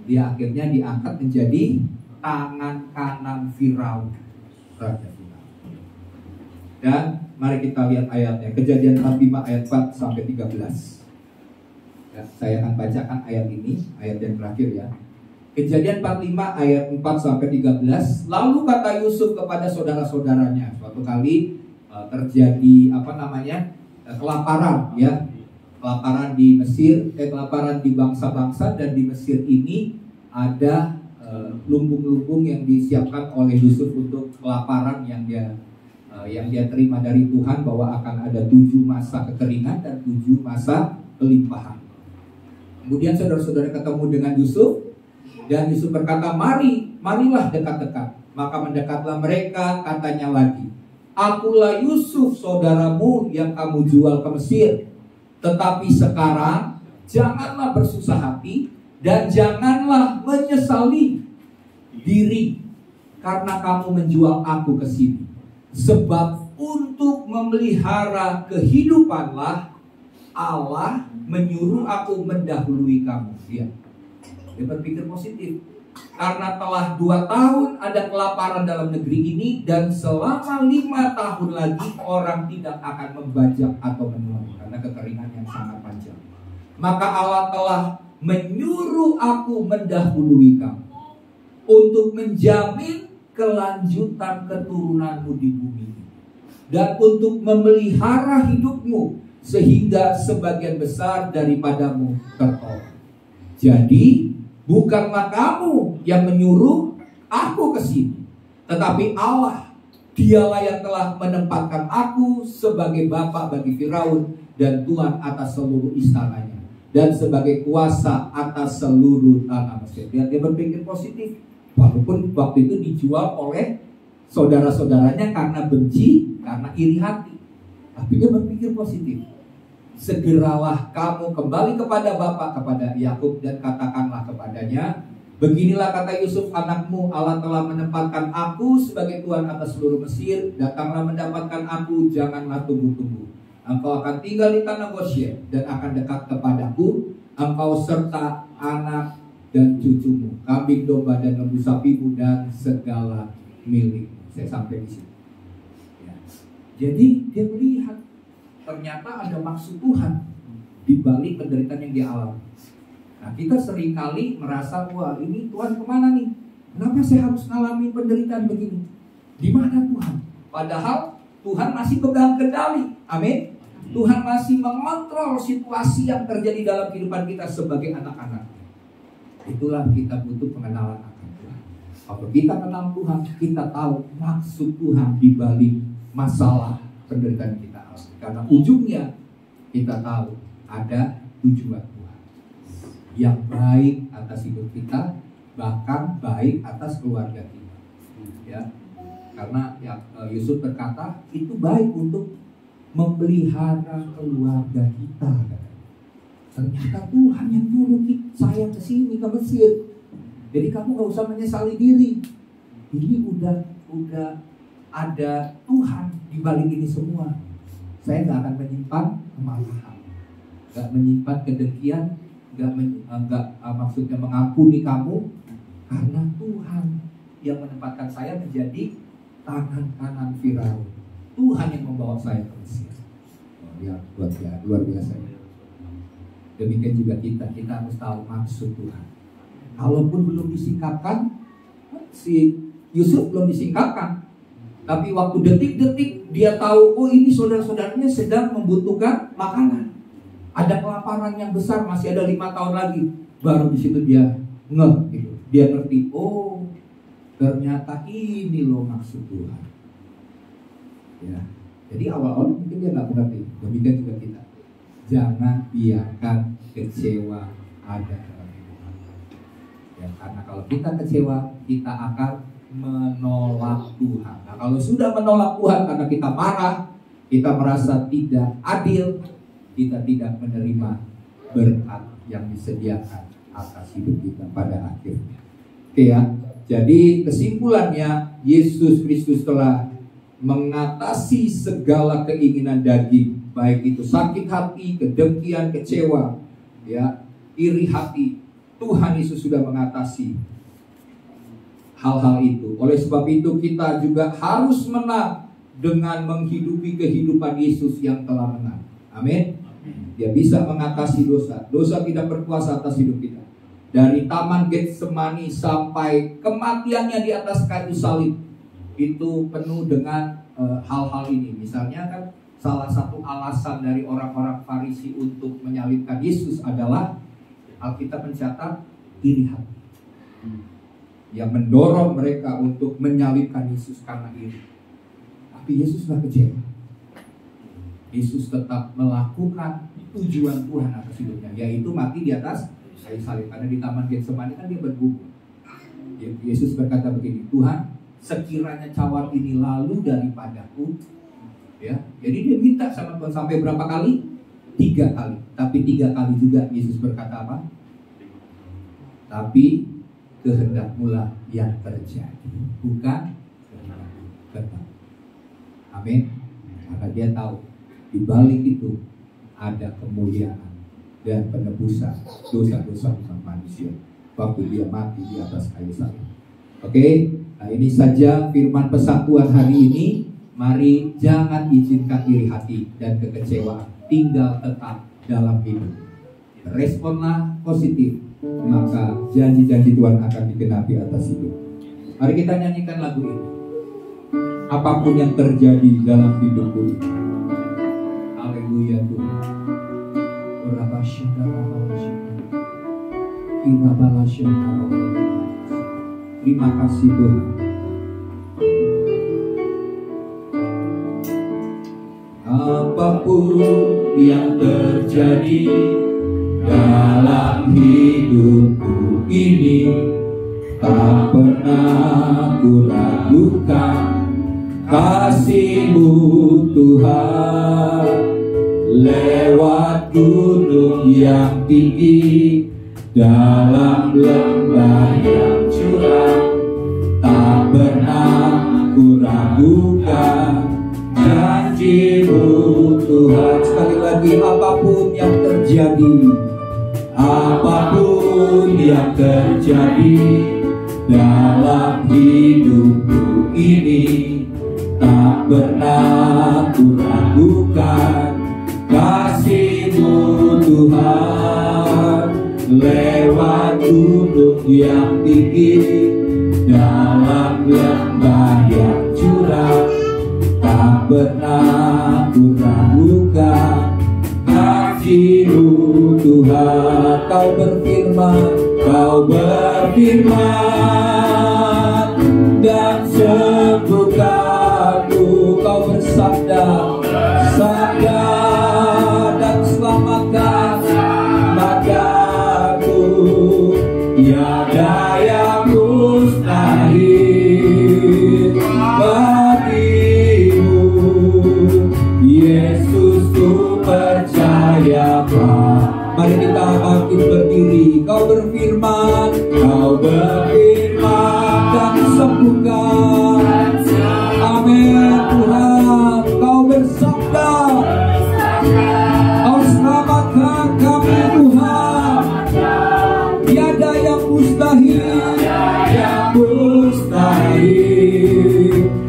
dia akhirnya diangkat menjadi tangan kanan Firaun, raja Firaun. Dan mari kita lihat ayatnya, Kejadian 45 ayat 4 sampai 13. Ya, saya akan bacakan ayat ini, ayat yang terakhir ya. Kejadian 45 ayat 4 sampai 13. Lalu kata Yusuf kepada saudara-saudaranya, suatu kali terjadi kelaparan ya. Kelaparan di Mesir, kelaparan di bangsa-bangsa, dan di Mesir ini ada lumbung-lumbung yang disiapkan oleh Yusuf untuk kelaparan yang dia terima dari Tuhan, bahwa akan ada 7 masa kekeringan dan 7 masa kelimpahan. Kemudian saudara-saudara ketemu dengan Yusuf, dan Yusuf berkata, marilah dekat-dekat. Maka mendekatlah mereka, katanya lagi, akulah Yusuf saudaramu yang kamu jual ke Mesir. Tetapi sekarang janganlah bersusah hati dan janganlah menyesali diri karena kamu menjual aku ke sini. Sebab untuk memelihara kehidupanlah Allah menyuruh aku mendahului kamu. Ya. Dia berpikir positif. Karena telah 2 tahun ada kelaparan dalam negeri ini, dan selama 5 tahun lagi orang tidak akan membajak atau menuai karena kekeringan yang sangat panjang. Maka Allah telah menyuruh aku mendahului kamu untuk menjamin kelanjutan keturunanmu di bumi dan untuk memelihara hidupmu sehingga sebagian besar daripadamu tertolong. Jadi bukanlah kamu yang menyuruh aku ke sini, tetapi Allah, Dialah yang telah menempatkan aku sebagai bapa bagi Firaun dan tuan atas seluruh istananya, dan sebagai kuasa atas seluruh tanah Mesir. Dia berpikir positif, walaupun waktu itu dijual oleh saudara-saudaranya karena benci, karena iri hati. Tapi dia berpikir positif. Segeralah kamu kembali kepada Bapa, kepada Yakub, dan katakanlah kepadanya, beginilah kata Yusuf anakmu, Allah telah menempatkan aku sebagai tuan atas seluruh Mesir. Datanglah mendapatkan aku, janganlah tunggu-tunggu. Engkau akan tinggal di tanah Gosyen dan akan dekat kepadaku, engkau serta anak dan cucumu, kambing domba dan lembu sapimu, dan segala milikmu. Saya sampai di sini. Ya. Jadi dia melihat ternyata ada maksud Tuhan di balik penderitaan yang dia alami. Nah, kita seringkali merasa, wah ini Tuhan kemana nih? Kenapa saya harus ngalamin penderitaan begini? Di mana Tuhan? Padahal Tuhan masih pegang kendali. Amin. Tuhan masih mengontrol situasi yang terjadi dalam kehidupan kita sebagai anak-anak. Itulah kita butuh pengenalan akan Tuhan. Kalau kita kenal Tuhan, kita tahu maksud Tuhan di balik masalah penderitaan kita. Karena ujungnya kita tahu ada tujuan Tuhan yang baik atas hidup kita, bahkan baik atas keluarga kita. Ya, karena Yusuf berkata itu baik untuk memelihara keluarga kita. Ternyata Tuhan yang nyuruh saya ke sini, ke Mesir. Jadi kamu gak usah menyesali diri. Ini udah ada Tuhan di balik ini semua. Saya gak akan menyimpan kemarahan, gak menyimpan kedengkian, maksudnya mengampuni kamu, karena Tuhan yang menempatkan saya menjadi tangan kanan Firaun. Tuhan yang membawa saya ke Mesir. Ya, luar biasa. Demikian juga kita harus tahu maksud Tuhan. Kalaupun belum disingkapkan, si Yusuf belum disingkapkan, tapi waktu detik-detik dia tahu, oh ini saudara-saudaranya sedang membutuhkan makanan, ada kelaparan yang besar, masih ada 5 tahun lagi. Baru di situ dia gitu. Dia ngerti, oh ternyata ini loh maksud Tuhan. Ya, jadi awal-awal mungkin dia nggak mengerti. Demikian juga kita. Jangan biarkan kecewa ada dalam hidup. Ya, karena kalau kita kecewa, kita akan menolak Tuhan. Nah, kalau sudah menolak Tuhan karena kita marah, kita merasa tidak adil, kita tidak menerima berkat yang disediakan atas hidup kita pada akhirnya. Oke ya. Jadi kesimpulannya, Yesus Kristus telah mengatasi segala keinginan daging, baik itu sakit hati, kedengkian, kecewa, ya, iri hati. Tuhan Yesus sudah mengatasi hal-hal itu. Oleh sebab itu kita juga harus menang dengan menghidupi kehidupan Yesus yang telah menang. Amin. Dia bisa mengatasi dosa. Dosa tidak berkuasa atas hidup kita. Dari Taman Getsemani sampai kematiannya di atas kayu salib, itu penuh dengan hal-hal ini. Misalnya kan salah satu alasan dari orang-orang Farisi untuk menyalibkan Yesus adalah Alkitab mencatat iri hati, yang mendorong mereka untuk menyalibkan Yesus karena iri. Tapi Yesus tidak kecewa. Yesus tetap melakukan tujuan Tuhan atas hidupnya, yaitu mati di atas kayu salib. Karena di Taman Getsemani kan dia bergumul. Yesus berkata begini, Tuhan, sekiranya cawan ini lalu daripadaku, ya. Jadi dia minta sama Tuhan sampai berapa kali? 3 kali. Tapi 3 kali juga Yesus berkata apa? Tapi kehendakmu lah yang terjadi, bukan kehendakku. Amin. Maka dia tahu di balik itu ada kemuliaan dan penebusan dosa-dosa umat manusia. waktu dia mati di atas kayu salib. Oke, nah ini saja firman pesan Tuhan hari ini. Mari jangan izinkan iri hati dan kekecewaan tinggal tetap dalam hidup. Responlah positif, maka janji-janji Tuhan akan digenapi atas hidup. Mari kita nyanyikan lagu ini. Apapun yang terjadi dalam hidupku ini. Haleluya Tuhan. Terima kasih Tuhan. Apapun yang terjadi dalam hidupku ini, tak pernah ku ragukan kasih-Mu Tuhan. Lewat gunung yang tinggi, dalam lembah yang curam, tak pernah ku ragukan janji-Mu Tuhan. Sekali lagi, apapun yang terjadi, apapun yang terjadi dalam hidupku ini, tak pernah ku ragukan kasih-Mu Tuhan. Lewat gunung yang tinggi, dalam lembah yang curam, tak pernah ku ragukan janji-Mu Tuhan. Kau berfirman, dan sembuhkanku. Kau bersabda, dan selamatkan madaku. Tiada yang mustahil bagimu, Yesus ku percaya. Mari kita bangkit berdiri. Kau berfirman, dan sembuhkan. Amin Tuhan. Kau bersabda, Kau selamatkan kami Tuhan. Tiada yang mustahil,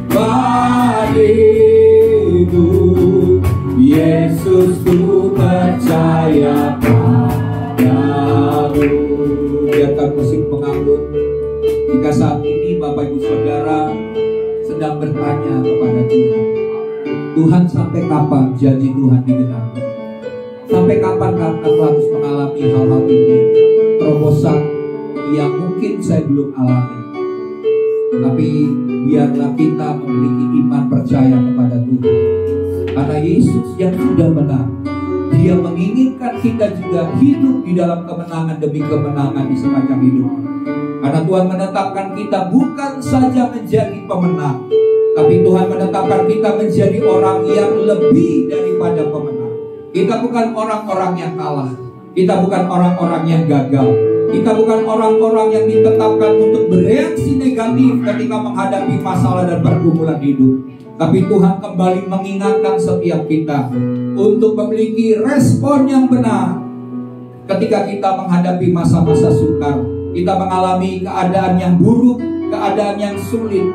bagimu, Yesus ku percaya padamu. Biarkan musik mengalun. Jika saat ini Bapak Ibu Saudara sedang bertanya kepada Tuhan, Tuhan sampai kapan janji Tuhan digenapi? Sampai kapan aku harus mengalami hal-hal ini? Terobosan yang mungkin saya belum alami. Tapi biarlah kita memiliki iman percaya kepada Tuhan. Karena Yesus yang sudah menang, Dia menginginkan kita juga hidup di dalam kemenangan demi kemenangan di sepanjang hidup. Karena Tuhan menetapkan kita bukan saja menjadi pemenang, tapi Tuhan menetapkan kita menjadi orang yang lebih daripada pemenang. Kita bukan orang-orang yang kalah. Kita bukan orang-orang yang gagal. Kita bukan orang-orang yang ditetapkan untuk bereaksi negatif ketika menghadapi masalah dan pergumulan hidup. Tapi Tuhan kembali mengingatkan setiap kita untuk memiliki respon yang benar ketika kita menghadapi masa-masa sukar. Kita mengalami keadaan yang buruk, keadaan yang sulit.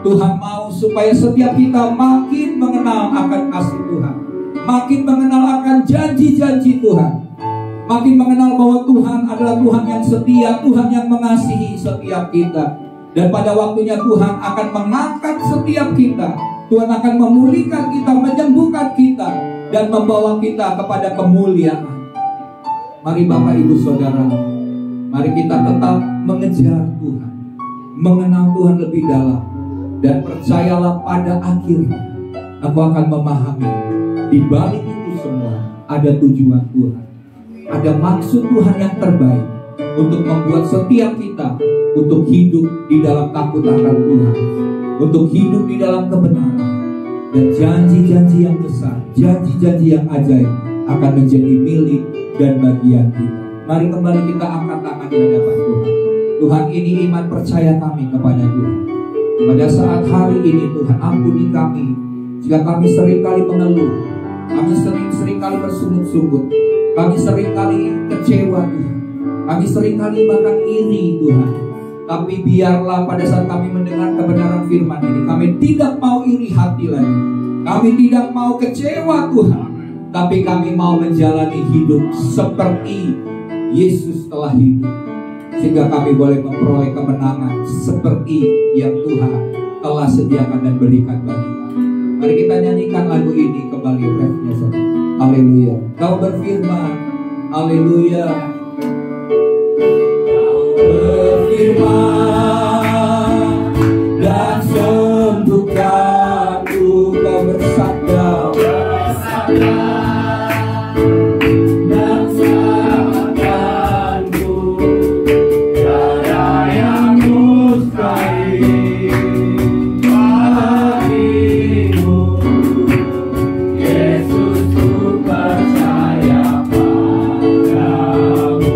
Tuhan mau supaya setiap kita makin mengenal akan kasih Tuhan, makin mengenal akan janji-janji Tuhan, makin mengenal bahwa Tuhan adalah Tuhan yang setia, Tuhan yang mengasihi setiap kita. Dan pada waktunya Tuhan akan mengangkat setiap kita. Tuhan akan memulihkan kita, menyembuhkan kita, dan membawa kita kepada kemuliaan. Mari Bapak Ibu Saudara, mari kita tetap mengejar Tuhan, mengenal Tuhan lebih dalam, dan percayalah pada akhirnya aku akan memahami di balik itu semua ada tujuan Tuhan, ada maksud Tuhan yang terbaik untuk membuat setiap kita untuk hidup di dalam takut akan Tuhan, untuk hidup di dalam kebenaran, dan janji-janji yang besar, janji-janji yang ajaib akan menjadi milik dan bagian kita. Mari kembali kita angkat tangan di hadapan Tuhan. Tuhan, ini iman percaya kami kepada Tuhan. Pada saat hari ini Tuhan, ampuni kami jika kami seringkali mengeluh, kami seringkali bersungut-sungut, kami seringkali kecewa Tuhan. Kami seringkali bahkan iri Tuhan. Tapi biarlah pada saat kami mendengar kebenaran firman ini, kami tidak mau iri hati lagi. Kami tidak mau kecewa Tuhan. Tapi kami mau menjalani hidup seperti Yesus telah hidup. Sehingga kami boleh memperoleh kemenangan seperti yang Tuhan telah sediakan dan berikan bagi kami. Mari kita nyanyikan lagu ini kembali refnya saja. Haleluya. Kau berfirman, haleluya. Berfirman dan sembuhkanku, kau bersabda dan selamatkanku dari yang mustahil. Bagimu Yesus, ku percaya padamu.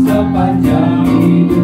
Sepanjang hidup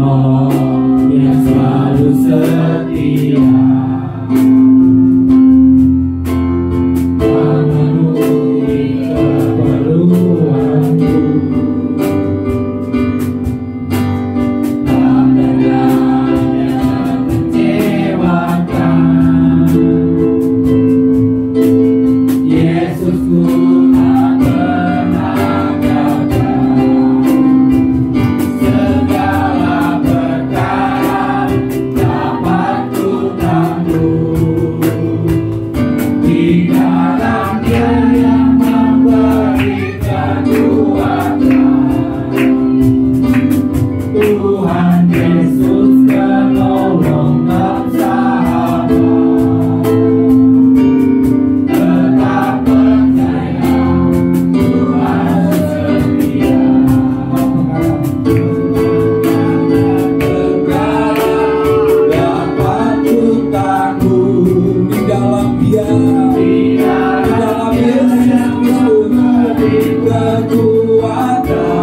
penolong yang selalu setia, memenuhi keperluanku. Tak pernah yang kecewakan, Yesusku tak pernah gagal. Segala perkara dapat ku tanggung di dalam Dia yang memberikan kuatan. Tuhan Yesus penolong dan sahabat, tetap percaya Tuhan setia. Dapat ku tanggung di dalam Dia, di dalam Yesus Kristus kekuatan.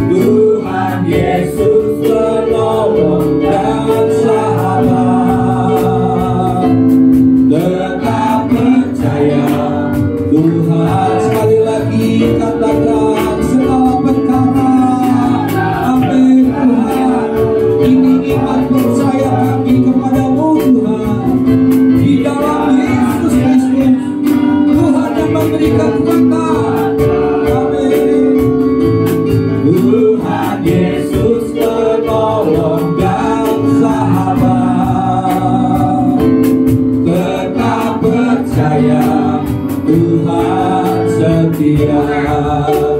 Tuhan Yesus penolong dan sahabat, tetap percaya Tuhan. Sekali lagi katakan segala perkara. Amin Tuhan. Ini iman percaya kami kepadamu Tuhan. Di dalam Yesus Kristus Tuhan yang memberikan kekuatan. Amin. Tuhan Yesus penolong dan sahabat, tetap percaya Tuhan setia.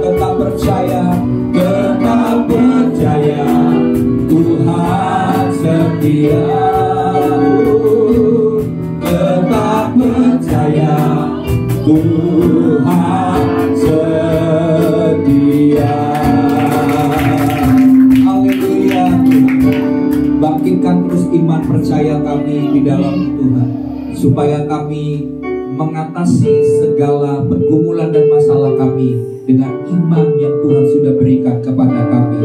Tetap percaya, tetap percaya Tuhan setia. Tetap percaya Tuhan setia. Haleluya. Bangkitkan terus iman percaya kami di dalam Tuhan, supaya kami mengatasi segala pergumulan dan masalah kami dengan iman yang Tuhan sudah berikan kepada kami.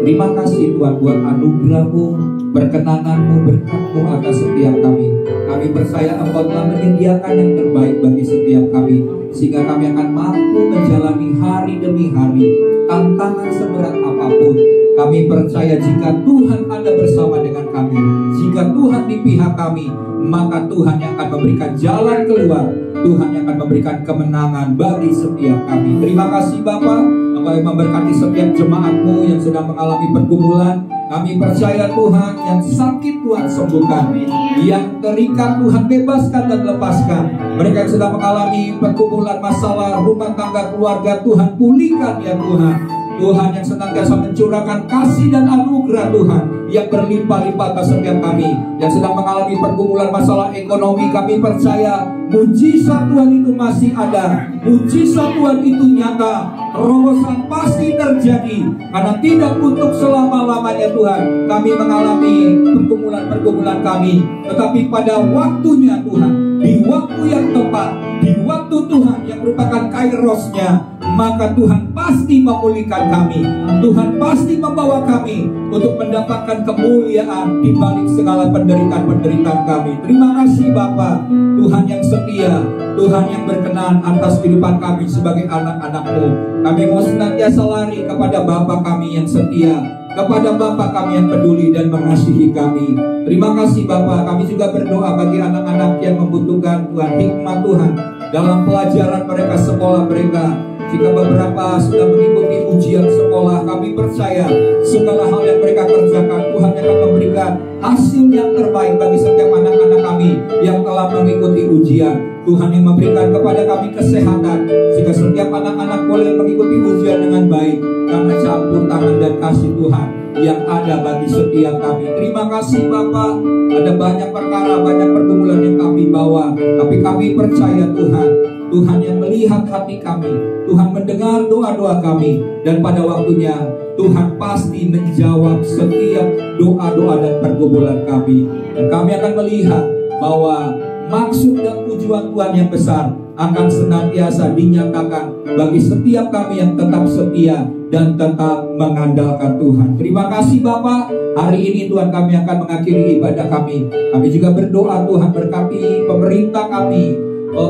Terima kasih Tuhan buat anugerah-Mu, perkenanan-Mu, berkat-Mu atas setiap kami. Kami percaya Engkau telah menyediakan yang terbaik bagi setiap kami, sehingga kami akan mampu menjalani hari demi hari tantangan seberat apapun. Kami percaya jika Tuhan ada bersama dengan kami, jika Tuhan di pihak kami, maka Tuhan yang akan memberikan jalan keluar, Tuhan yang akan memberikan kemenangan bagi setiap kami. Terima kasih Bapa, Engkau yang memberkati setiap jemaat-Mu yang sedang mengalami pergumulan. Kami percaya Tuhan, yang sakit Tuhan sembuhkan, yang terikat Tuhan bebaskan dan lepaskan. Mereka yang sedang mengalami pergumulan masalah rumah tangga keluarga, Tuhan pulihkan ya Tuhan. Tuhan yang senantiasa mencurahkan kasih dan anugerah Tuhan yang berlimpah-limpah atas setiap kami yang sedang mengalami pergumulan masalah ekonomi. Kami percaya mujizat Tuhan itu masih ada, mujizat Tuhan itu nyata, terobosan pasti terjadi, karena tidak untuk selama-lamanya Tuhan kami mengalami pergumulan-pergumulan kami, tetapi pada waktunya Tuhan, di waktu yang tepat, di waktu Tuhan yang merupakan kairosnya, maka Tuhan pasti memulihkan kami. Tuhan pasti membawa kami untuk mendapatkan kemuliaan di balik segala penderitaan-penderitaan kami. Terima kasih Bapa, Tuhan yang setia, Tuhan yang berkenan atas kehidupan kami sebagai anak-anak-Mu. Kami mau senantiasa lari kepada Bapa kami yang setia, kepada Bapa kami yang peduli dan mengasihi kami. Terima kasih Bapa. Kami juga berdoa bagi anak-anak yang membutuhkan Tuhan hikmat Tuhan dalam pelajaran mereka, sekolah mereka. Jika beberapa sudah mengikuti ujian sekolah, kami percaya segala hal yang mereka kerjakan, Tuhan akan memberikan hasil yang terbaik bagi setiap anak-anak kami yang telah mengikuti ujian. Tuhan yang memberikan kepada kami kesehatan, sehingga setiap anak-anak boleh mengikuti ujian dengan baik, karena campur tangan dan kasih Tuhan yang ada bagi setiap kami. Terima kasih Bapa. Ada banyak perkara, banyak pergumulan yang kami bawa, tapi kami percaya Tuhan, Tuhan yang melihat hati kami, Tuhan mendengar doa-doa kami, dan pada waktunya Tuhan pasti menjawab setiap doa-doa dan pergumulan kami. Dan kami akan melihat bahwa maksud dan tujuan Tuhan yang besar akan senantiasa dinyatakan bagi setiap kami yang tetap setia dan tetap mengandalkan Tuhan. Terima kasih Bapak. Hari ini Tuhan kami akan mengakhiri ibadah kami. Kami juga berdoa Tuhan berkati pemerintah kami,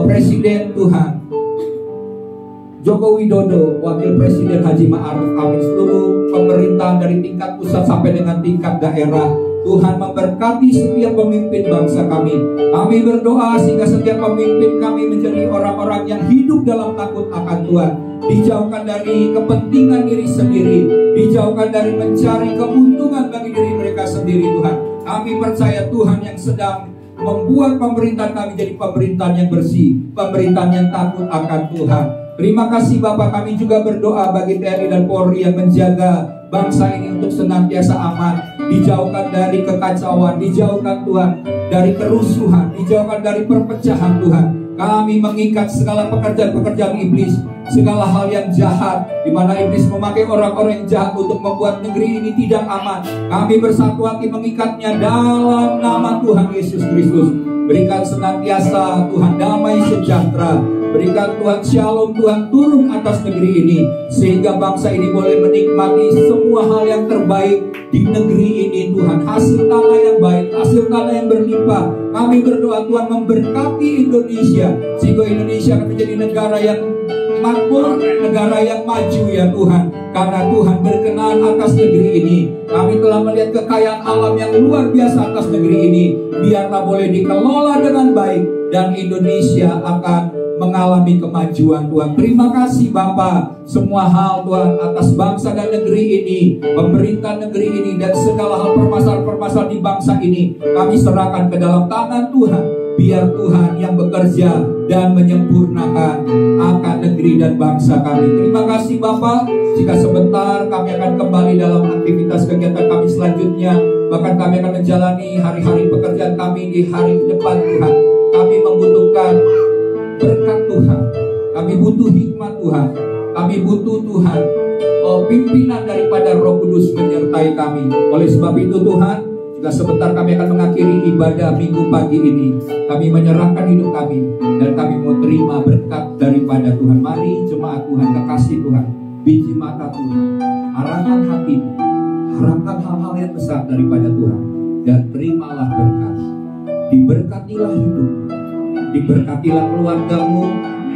Presiden Tuhan Joko Widodo, Wakil Presiden Haji Ma'ruf Amin, seluruh pemerintahan dari tingkat pusat sampai dengan tingkat daerah. Tuhan memberkati setiap pemimpin bangsa kami. Kami berdoa sehingga setiap pemimpin kami menjadi orang-orang yang hidup dalam takut akan Tuhan. Dijauhkan dari kepentingan diri sendiri, dijauhkan dari mencari keuntungan bagi diri mereka sendiri Tuhan. Kami percaya Tuhan yang sedang membuat pemerintahan kami jadi pemerintahan yang bersih, pemerintahan yang takut akan Tuhan. Terima kasih Bapak. Kami juga berdoa bagi TNI dan Polri yang menjaga bangsa ini untuk senantiasa aman, dijauhkan dari kekacauan, dijauhkan Tuhan dari kerusuhan, dijauhkan dari perpecahan Tuhan. Kami mengikat segala pekerjaan-pekerjaan iblis, segala hal yang jahat, di mana iblis memakai orang-orang yang jahat untuk membuat negeri ini tidak aman. Kami bersatu hati mengikatnya dalam nama Tuhan Yesus Kristus. Berikan senantiasa Tuhan damai sejahtera, berikan Tuhan shalom Tuhan turun atas negeri ini, sehingga bangsa ini boleh menikmati semua hal yang terbaik di negeri ini Tuhan. Hasil tanah yang baik, hasil tanah yang berlimpah. Kami berdoa Tuhan memberkati Indonesia, sehingga Indonesia akan menjadi negara yang makmur, negara yang maju ya Tuhan. Karena Tuhan berkenan atas negeri ini. Kami telah melihat kekayaan alam yang luar biasa atas negeri ini. Biarlah boleh dikelola dengan baik, dan Indonesia akan mengalami kemajuan Tuhan. Terima kasih Bapa, semua hal Tuhan atas bangsa dan negeri ini, pemerintah negeri ini, dan segala hal permasalahan-permasalahan di bangsa ini kami serahkan ke dalam tangan Tuhan. Biar Tuhan yang bekerja dan menyempurnakan akan negeri dan bangsa kami. Terima kasih Bapak. Jika sebentar kami akan kembali dalam aktivitas kegiatan kami selanjutnya, bahkan kami akan menjalani hari-hari pekerjaan kami di hari depan Tuhan. Kami membutuhkan berkat Tuhan, kami butuh hikmat Tuhan, kami butuh Tuhan pimpinan daripada Roh Kudus menyertai kami. Oleh sebab itu Tuhan, jika sebentar kami akan mengakhiri ibadah minggu pagi ini, kami menyerahkan hidup kami, dan kami mau terima berkat daripada Tuhan. Mari jemaat Tuhan, kekasih Tuhan, biji mata Tuhan, arahkan hatimu, harapkan hal-hal yang besar daripada Tuhan, dan terimalah berkat. Diberkatilah hidup, diberkatilah keluargamu,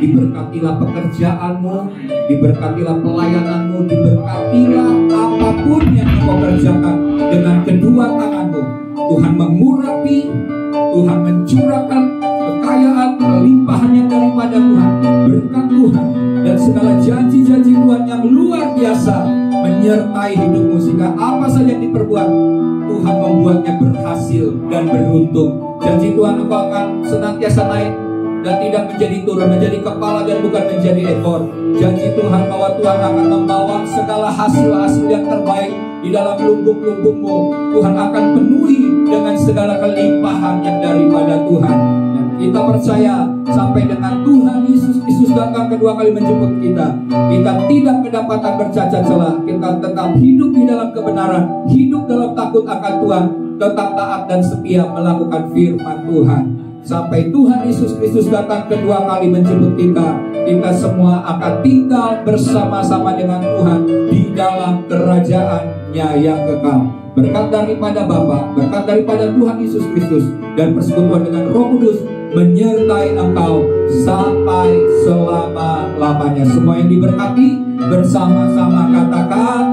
diberkatilah pekerjaanmu, diberkatilah pelayananmu, diberkatilah apapun yang kau kerjakan dengan kedua tanganmu. Tuhan mengurapi, Tuhan mencurahkan kekayaan, kelimpahan yang daripada Tuhan, berkat Tuhan, dan segala janji-janji Tuhan yang luar biasa menyertai hidupmu, sehingga apa saja yang diperbuat Tuhan membuatnya berhasil dan beruntung. Janji Tuhan, engkau akan senantiasa naik dan tidak menjadi turun, menjadi kepala dan bukan menjadi ekor. Janji Tuhan bahwa Tuhan akan membawa segala hasil-hasil yang terbaik di dalam lumbung-lumbungmu. Tuhan akan penuhi dengan segala kelimpahan yang daripada Tuhan. Dan kita percaya sampai dengan Tuhan Yesus Kristus datang kedua kali menjemput kita, kita tidak kedapatan bercacat celah. Kita tetap hidup di dalam kebenaran, hidup dalam takut akan Tuhan, tetap taat dan setia melakukan firman Tuhan. Sampai Tuhan Yesus Kristus datang kedua kali menjemput kita, kita semua akan tinggal bersama-sama dengan Tuhan di dalam kerajaan-Nya yang kekal. Berkat daripada Bapa, berkat daripada Tuhan Yesus Kristus, dan persekutuan dengan Roh Kudus menyertai engkau sampai selama-lamanya. Semua yang diberkati bersama-sama katakan